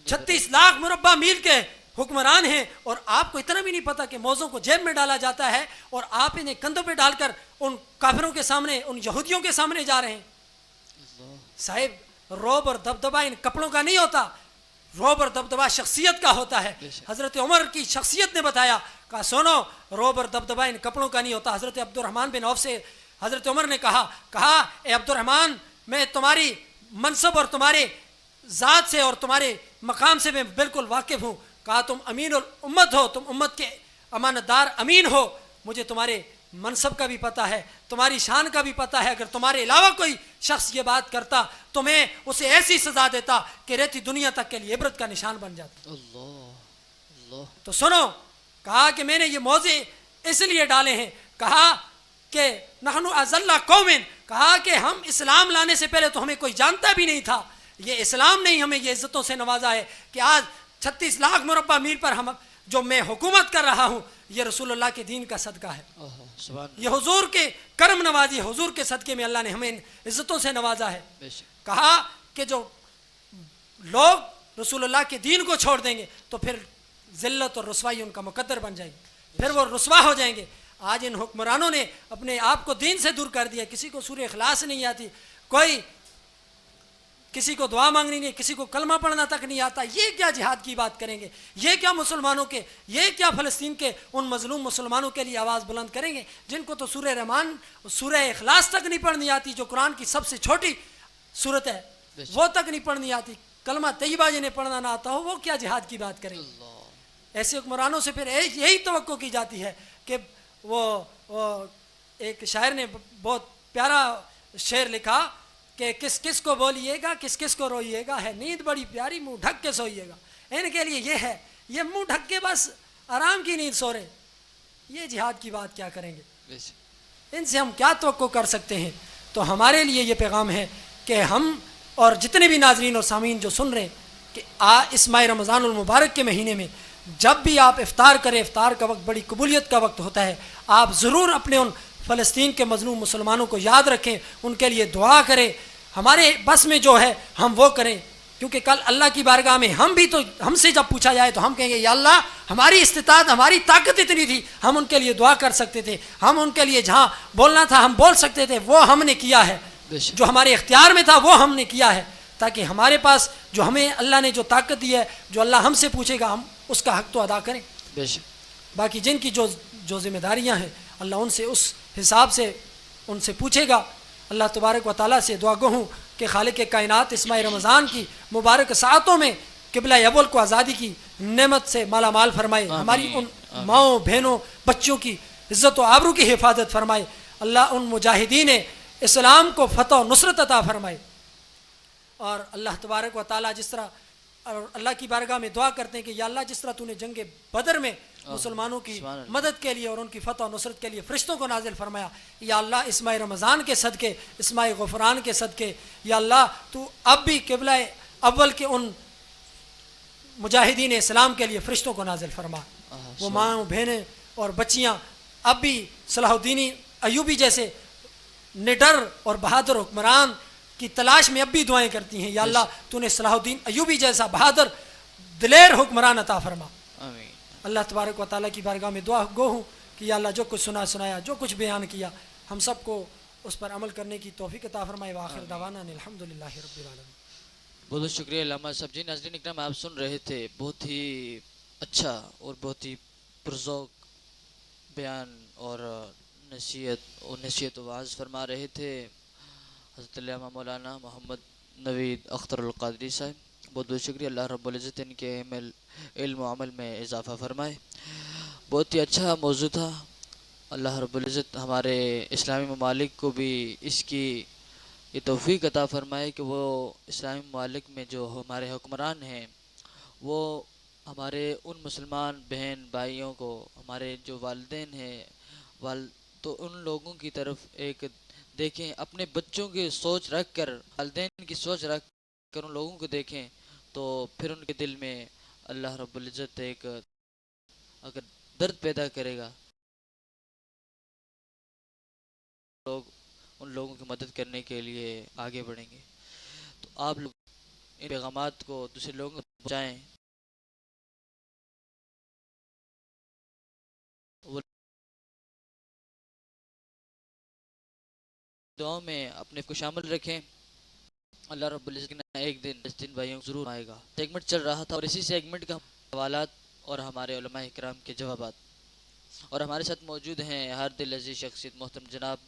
36 لاکھ مربع میل کے حکمران ہیں, اور آپ کو اتنا بھی نہیں پتا کہ موزوں کو جیب میں ڈالا جاتا ہے, اور آپ انہیں کندھوں پہ ڈال کر ان کافروں کے سامنے, ان یہودیوں کے سامنے جا رہے ہیں. صاحب روب اور دبدبہ ان کپڑوں کا نہیں ہوتا, روب اور دبدبہ شخصیت کا ہوتا ہے. حضرت عمر کی شخصیت نے بتایا, کہا سنو روب اور دبدبہ ان کپڑوں کا نہیں ہوتا. حضرت عبد الرحمن بن عوف سے حضرت عمر نے کہا اے عبد الرحمن, میں تمہاری منصب اور تمہارے ذات سے اور تمہارے مقام سے میں بالکل واقف ہوں. کہا تم امین الامت ہو, تم امت کے امانت دار امین ہو, مجھے تمہارے منصب کا بھی پتہ ہے, تمہاری شان کا بھی پتہ ہے. اگر تمہارے علاوہ کوئی شخص یہ بات کرتا تو میں اسے ایسی سزا دیتا کہ رہتی دنیا تک کے لیے عبرت کا نشان بن جاتا. اللہ. تو سنو, کہا کہ میں نے یہ موضع اس لیے ڈالے ہیں, کہا کہ نحن اذل قوم, کہا کہ ہم اسلام لانے سے پہلے تو ہمیں کوئی جانتا بھی نہیں تھا. یہ اسلام نے ہی ہمیں یہ عزتوں سے نوازا ہے کہ آج 36 لاکھ مربع میل پر ہم جو میں حکومت کر رہا ہوں, یہ رسول اللہ کے دین کا صدقہ ہے. یہ حضور کے کرم نوازی, حضور کے صدقے میں اللہ نے ہمیں عزتوں سے نوازا ہے. کہا کہ جو لوگ رسول اللہ کے دین کو چھوڑ دیں گے تو پھر ذلت اور رسوائی ان کا مقدر بن جائے گی, پھر وہ رسوا ہو جائیں گے. آج ان حکمرانوں نے اپنے آپ کو دین سے دور کر دیا. کسی کو سورہ اخلاص نہیں آتی, کوئی کسی کو دعا مانگنی نہیں, کسی کو کلمہ پڑھنا تک نہیں آتا. یہ کیا جہاد کی بات کریں گے, یہ کیا مسلمانوں کے, یہ کیا فلسطین کے ان مظلوم مسلمانوں کے لیے آواز بلند کریں گے جن کو تو سورہ رحمان, سورہ اخلاص تک نہیں پڑھنی آتی, جو قرآن کی سب سے چھوٹی صورت ہے وہ تک نہیں پڑھنی آتی. کلمہ طیبہ جنہیں پڑھنا نہ آتا ہو وہ کیا جہاد کی بات کریں گے. ایسے حکمرانوں سے پھر یہی توقع کی جاتی ہے کہ وہ ایک شاعر نے بہت پیارا شعر لکھا کہ کس کس کو بولیے گا, کس کس کو روئیے گا, ہے نیند بڑی پیاری منہ ڈھک کے سوئیے گا. ان کے لیے یہ ہے, یہ منہ ڈھک کے بس آرام کی نیند سو رہے, یہ جہاد کی بات کیا کریں گے, ان سے ہم کیا توقع کر سکتے ہیں. تو ہمارے لیے یہ پیغام ہے کہ ہم اور جتنے بھی ناظرین اور سامعین جو سن رہے ہیں کہ اس ماہ رمضان المبارک کے مہینے میں جب بھی آپ افطار کریں, افطار کا وقت بڑی قبولیت کا وقت ہوتا ہے, آپ ضرور اپنے ان فلسطین کے مظلوم مسلمانوں کو یاد رکھیں, ان کے لیے دعا کریں. ہمارے بس میں جو ہے ہم وہ کریں, کیونکہ کل اللہ کی بارگاہ میں ہم سے جب پوچھا جائے تو ہم کہیں گے یا اللہ ہماری استطاعت, ہماری طاقت اتنی تھی, ہم ان کے لیے دعا کر سکتے تھے, ہم ان کے لیے جہاں بولنا تھا ہم بول سکتے تھے, وہ ہم نے کیا ہے. جو ہمارے اختیار میں تھا وہ ہم نے کیا ہے, تاکہ ہمارے پاس جو ہمیں اللہ نے جو طاقت دی ہے, جو اللہ ہم سے پوچھے گا ہم اس کا حق تو ادا کریں. باقی جن کی جو ذمہ داریاں ہیں اللہ ان سے اس حساب سے ان سے پوچھے گا. اللہ تبارک و تعالیٰ سے دعا گو ہوں کہ خالق کائنات اس ماہ رمضان کی مبارک ساعتوں میں قبلہ اول کو آزادی کی نعمت سے مالا مال فرمائے, ہماری ان ماؤں بہنوں بچوں کی عزت و آبرو کی حفاظت فرمائے. اللہ ان مجاہدین اسلام کو فتح و نصرت عطا فرمائے۔ اور اللہ تبارک و تعالیٰ جس طرح، اور اللہ کی بارگاہ میں دعا کرتے ہیں کہ یا اللہ جس طرح تو نے جنگ بدر میں مسلمانوں کی سبحان اللہ۔ مدد کے لیے اور ان کی فتح و نصرت کے لیے فرشتوں کو نازل فرمایا، یا اللہ اس ماہ رمضان کے صدقے، اس ماہ غفران کے صدقے، یا اللہ تو اب بھی قبلہ اول کے ان مجاہدین اسلام کے لیے فرشتوں کو نازل فرما۔ وہ ماں بہنیں اور بچیاں اب بھی صلاح الدین ایوبی جیسے نڈر اور بہادر حکمران کی تلاش میں اب بھی دعائیں کرتی ہیں، یا اللہ تو نے صلاح الدین ایوبی جیسا بہادر دلیر حکمران عطا فرما۔ آمین۔ اللہ تبارک و تعالیٰ کی بارگاہ میں دعا گو ہوں کہ یا اللہ جو کچھ سنایا، جو کچھ بیان کیا، ہم سب کو اس پر عمل کرنے کی توفیق عطا فرمائے۔ وآخر دعوانا الحمدللہ رب العالمین۔ بہت بہت شکریہ علامہ صاحب جی۔ ناظرین اکرام، آپ سن رہے تھے بہت ہی اچھا اور بہت ہی پرذوق بیان اور نصیحت و وعظ فرما رہے تھے حضرت علامہ مولانا محمد نوید اختر القادری صاحب۔ بہت بہت شکریہ، اللہ رب العزت ان کے علم و عمل میں اضافہ فرمائے۔ بہت ہی اچھا موضوع تھا۔ اللہ رب العزت ہمارے اسلامی ممالک کو بھی اس کی یہ توفیق عطا فرمائے کہ وہ اسلامی ممالک میں جو ہمارے حکمران ہیں وہ ہمارے ان مسلمان بہن بھائیوں کو، ہمارے جو والدین ہیں تو ان لوگوں کی طرف ایک دیکھیں، اپنے بچوں کی سوچ رکھ کر، والدین کی سوچ رکھ کر ان لوگوں کو دیکھیں، تو پھر ان کے دل میں اللہ رب العزت ایک اگر درد پیدا کرے گا، لوگ ان لوگوں کی مدد کرنے کے لیے آگے بڑھیں گے۔ تو آپ لوگ ان پیغامات کو دوسرے لوگوں کو پہنچائیں، وہ دعاؤں میں اپنے کو شامل رکھیں۔ اللہ رب العزت نے ایک دن اس دن بھائیوں ضرور آئے گا۔ سیگمنٹ چل رہا تھا اور اسی سیگمنٹ کا حوالات اور ہمارے علماء اکرام کے جوابات، اور ہمارے ساتھ موجود ہیں ہر دل عزیز شخصیت محترم جناب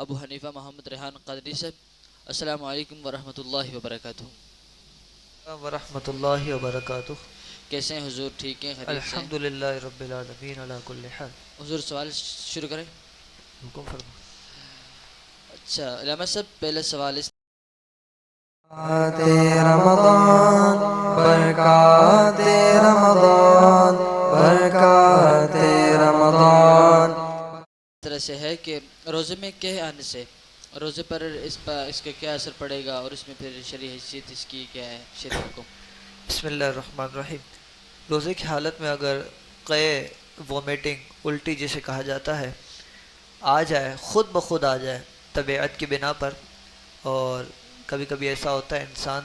ابو حنیفہ محمد ریحان قادری صاحب۔ السلام علیکم ورحمۃ اللہ وبرکاتہ۔ ورحمۃ اللہ وبرکاتہ۔ کیسے ہیں حضور؟ ٹھیک ہیں؟ خیریت سے ہیں؟ الحمدللہ رب العالمین علی کل حال۔ حضور سوال شروع کریں؟ حکم فرما۔ اچھا علامہ صاحب، پہلا سوال اس رمضان، برکات رمضان، برکات رمضان طرح سے ہے کہ روزے میں کہہ آنے سے روزے پر اس کا کیا اثر پڑے گا، اور اس میں پھر شرعی حیثیت اس کی کیا ہے، شرعی حکم؟ بسم اللہ الرحمن الرحیم۔ روزے کی حالت میں اگر قے، وومیٹنگ، الٹی جسے کہا جاتا ہے، آ جائے، خود بخود آ جائے طبیعت کی بنا پر، اور کبھی کبھی ایسا ہوتا ہے انسان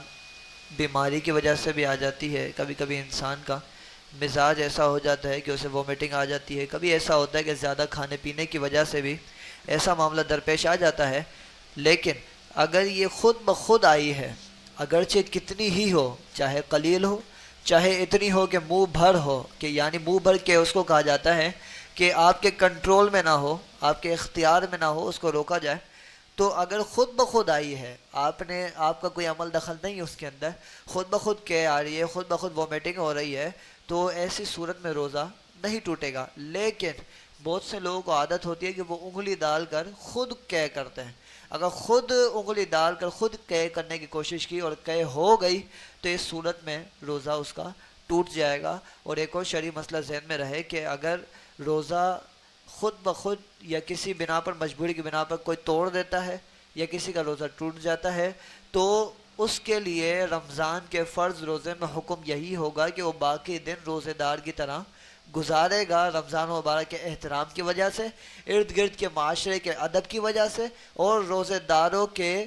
بیماری کی وجہ سے بھی آ جاتی ہے، کبھی کبھی انسان کا مزاج ایسا ہو جاتا ہے کہ اسے وومیٹنگ آ جاتی ہے، کبھی ایسا ہوتا ہے کہ زیادہ کھانے پینے کی وجہ سے بھی ایسا معاملہ درپیش آ جاتا ہے۔ لیکن اگر یہ خود بخود آئی ہے، اگرچہ کتنی ہی ہو، چاہے قلیل ہو، چاہے اتنی ہو کہ منہ بھر ہو، کہ یعنی منہ بھر کے اس کو کہا جاتا ہے کہ آپ کے کنٹرول میں نہ ہو، آپ کے اختیار میں نہ ہو، اس کو روکا جائے، تو اگر خود بخود آئی ہے، آپ کا کوئی عمل دخل نہیں ہے اس کے اندر، خود بخود کہہ آ رہی ہے، خود بخود وومیٹنگ ہو رہی ہے، تو ایسی صورت میں روزہ نہیں ٹوٹے گا۔ لیکن بہت سے لوگوں کو عادت ہوتی ہے کہ وہ انگلی ڈال کر خود قے کرتے ہیں۔ اگر خود انگلی ڈال کر خود قے کرنے کی کوشش کی اور قے ہو گئی تو اس صورت میں روزہ اس کا ٹوٹ جائے گا۔ اور ایک اور شرعی مسئلہ ذہن میں رہے کہ اگر روزہ خود بخود یا کسی بنا پر، مجبوری کی بنا پر کوئی توڑ دیتا ہے یا کسی کا روزہ ٹوٹ جاتا ہے، تو اس کے لیے رمضان کے فرض روزے میں حکم یہی ہوگا کہ وہ باقی دن روزے دار کی طرح گزارے گا، رمضان مبارک کے احترام کی وجہ سے، ارد گرد کے معاشرے کے ادب کی وجہ سے، اور روزے داروں کے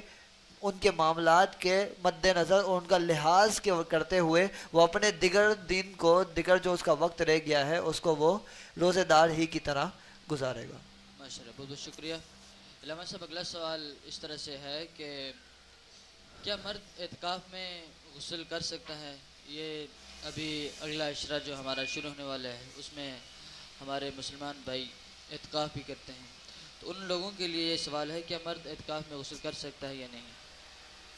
ان کے معاملات کے مد نظر اور ان کا لحاظ کرتے ہوئے وہ اپنے دیگر دن کو، دیگر جو اس کا وقت رہ گیا ہے، اس کو وہ روزے دار ہی کی طرح گزارے گا۔ ماشاء اللہ، بہت بہت شکریہ علامہ صاحب۔ اگلا سوال اس طرح سے ہے کہ کیا مرد اعتکاف میں غسل کر سکتا ہے؟ یہ ابھی اگلا عشرہ جو ہمارا شروع ہونے والا ہے اس میں ہمارے مسلمان بھائی اعتکاف بھی کرتے ہیں، تو ان لوگوں کے لیے یہ سوال ہے کہ مرد اعتکاف میں غسل کر سکتا ہے یا نہیں؟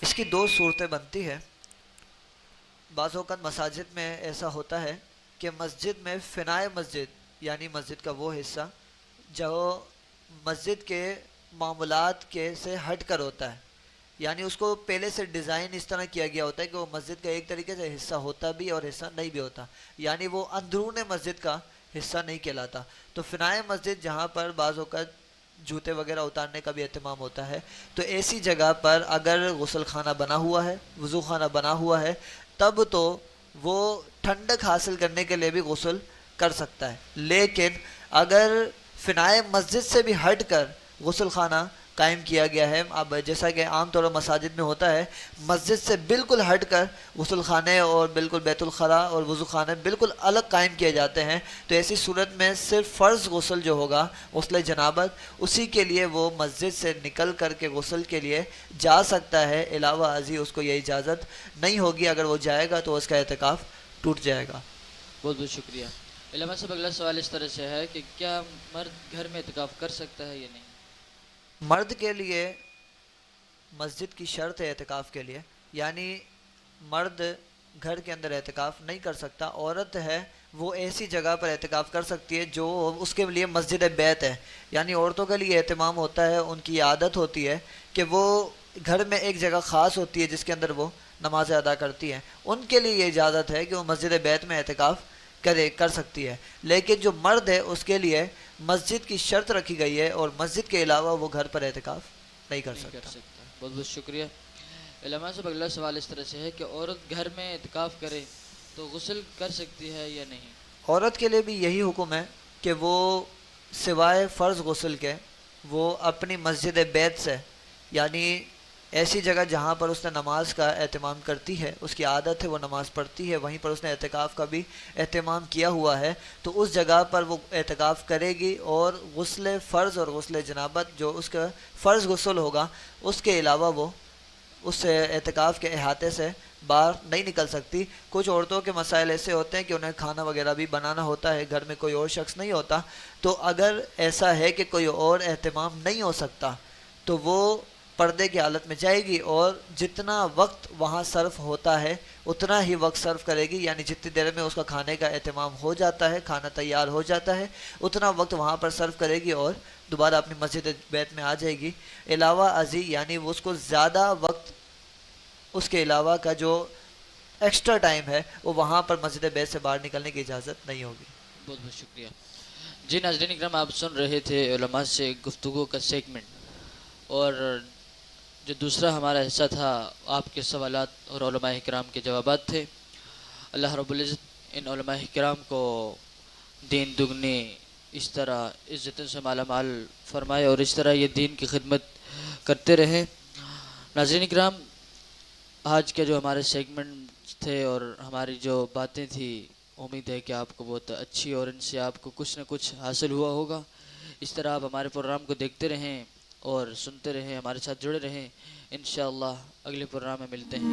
اس کی دو صورتیں بنتی ہے۔ بعض اوقات مساجد میں ایسا ہوتا ہے کہ مسجد میں فنائے مسجد، یعنی مسجد کا وہ حصہ جو مسجد کے معمولات کے سے ہٹ کر ہوتا ہے، یعنی اس کو پہلے سے ڈیزائن اس طرح کیا گیا ہوتا ہے کہ وہ مسجد کا ایک طریقے سے حصہ ہوتا بھی اور حصہ نہیں بھی ہوتا، یعنی وہ اندرون مسجد کا حصہ نہیں کہلاتا۔ تو فنائے مسجد جہاں پر بعض اوقات جوتے وغیرہ اتارنے کا بھی اہتمام ہوتا ہے، تو ایسی جگہ پر اگر غسل خانہ بنا ہوا ہے، وضو خانہ بنا ہوا ہے، تب تو وہ ٹھنڈک حاصل کرنے کے لیے بھی غسل کر سکتا ہے۔ لیکن اگر فنائے مسجد سے بھی ہٹ کر غسل خانہ قائم کیا گیا ہے، اب جیسا کہ عام طور پر مساجد میں ہوتا ہے، مسجد سے بالکل ہٹ کر غسل خانے اور بالکل بیت الخلاء اور وضو خانے بالکل الگ قائم کیے جاتے ہیں، تو ایسی صورت میں صرف فرض غسل جو ہوگا، غسل جنابت، اسی کے لیے وہ مسجد سے نکل کر کے غسل کے لیے جا سکتا ہے، علاوہ ازیں اس کو یہ اجازت نہیں ہوگی، اگر وہ جائے گا تو اس کا اعتکاف ٹوٹ جائے گا۔ بہت بہت شکریہ علامہ صاحب۔ اگلا سوال اس طرح سے ہے کہ کیا مرد گھر میں اعتکاف کر سکتا ہے یا نہیں؟ مرد کے لیے مسجد کی شرط ہے اعتکاف کے لیے، یعنی مرد گھر کے اندر اعتکاف نہیں کر سکتا، عورت ہے وہ ایسی جگہ پر اعتکاف کر سکتی ہے جو اس کے لیے مسجد بیت ہے، یعنی عورتوں کے لیے اہتمام ہوتا ہے، ان کی عادت ہوتی ہے کہ وہ گھر میں ایک جگہ خاص ہوتی ہے جس کے اندر وہ نمازیں ادا کرتی ہیں، ان کے لیے یہ اجازت ہے کہ وہ مسجد بیت میں اعتکاف کر سکتی ہے، لیکن جو مرد ہے اس کے لیے مسجد کی شرط رکھی گئی ہے اور مسجد کے علاوہ وہ گھر پر اعتکاف نہیں کر سکتا۔ بہت بہت شکریہ علامہ صاحب۔ اگلا سوال اس طرح سے ہے کہ عورت گھر میں اعتکاف کرے تو غسل کر سکتی ہے یا نہیں؟ عورت کے لیے بھی یہی حکم ہے کہ وہ سوائے فرض غسل کے وہ اپنی مسجد بیت سے، یعنی ایسی جگہ جہاں پر اس نے نماز کا اہتمام کرتی ہے، اس کی عادت ہے وہ نماز پڑھتی ہے، وہیں پر اس نے اعتکاف کا بھی اہتمام کیا ہوا ہے، تو اس جگہ پر وہ اعتکاف کرے گی، اور غسل فرض اور غسل جنابت جو اس کا فرض غسل ہوگا اس کے علاوہ وہ اس اعتکاف کے احاطے سے باہر نہیں نکل سکتی۔ کچھ عورتوں کے مسائل ایسے ہوتے ہیں کہ انہیں کھانا وغیرہ بھی بنانا ہوتا ہے، گھر میں کوئی اور شخص نہیں ہوتا، تو اگر ایسا ہے کہ کوئی اور اہتمام نہیں ہو سکتا تو وہ پردے کی حالت میں جائے گی، اور جتنا وقت وہاں صرف ہوتا ہے اتنا ہی وقت صرف کرے گی، یعنی جتنی دیر میں اس کا کھانے کا اہتمام ہو جاتا ہے، کھانا تیار ہو جاتا ہے، اتنا وقت وہاں پر صرف کرے گی اور دوبارہ اپنی مسجد بیت میں آ جائے گی۔ علاوہ ازیں یعنی اس کو زیادہ وقت، اس کے علاوہ کا جو ایکسٹرا ٹائم ہے وہ وہاں پر مسجد بیت سے باہر نکلنے کی اجازت نہیں ہوگی۔ بہت بہت شکریہ جی۔ ناظرین اکرام، آپ سن رہے تھے علماء سے گفتگو کا سیگمنٹ، اور جو دوسرا ہمارا حصہ تھا آپ کے سوالات اور علماء اکرام کے جوابات تھے۔ اللہ رب العزت ان علماء اکرام کو دین دگنی اس طرح عزتوں سے مالا مال فرمائے اور اس طرح یہ دین کی خدمت کرتے رہیں۔ ناظرین اکرام، آج کے جو ہمارے سیگمنٹ تھے اور ہماری جو باتیں تھیں، امید ہے کہ آپ کو بہت اچھی اور ان سے آپ کو کچھ نہ کچھ حاصل ہوا ہوگا۔ اس طرح آپ ہمارے پروگرام کو دیکھتے رہیں اور سنتے رہیں، ہمارے ساتھ جڑے رہیں۔ انشاءاللہ اگلے پروگرام میں ملتے ہیں۔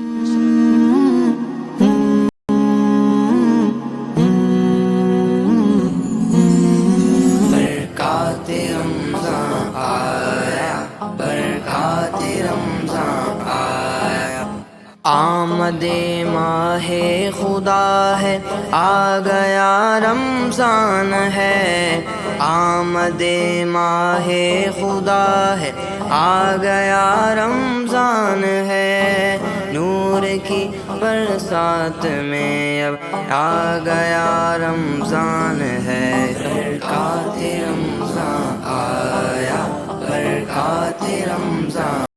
برکات رمضان آیا، برکات رمضان آیا، آمد ماہ خدا ہے، آ گیا رمضان ہے، آمد ماہ خدا ہے، آ گیا رمضان ہے، نور کی برسات میں اب آ گیا رمضان ہے۔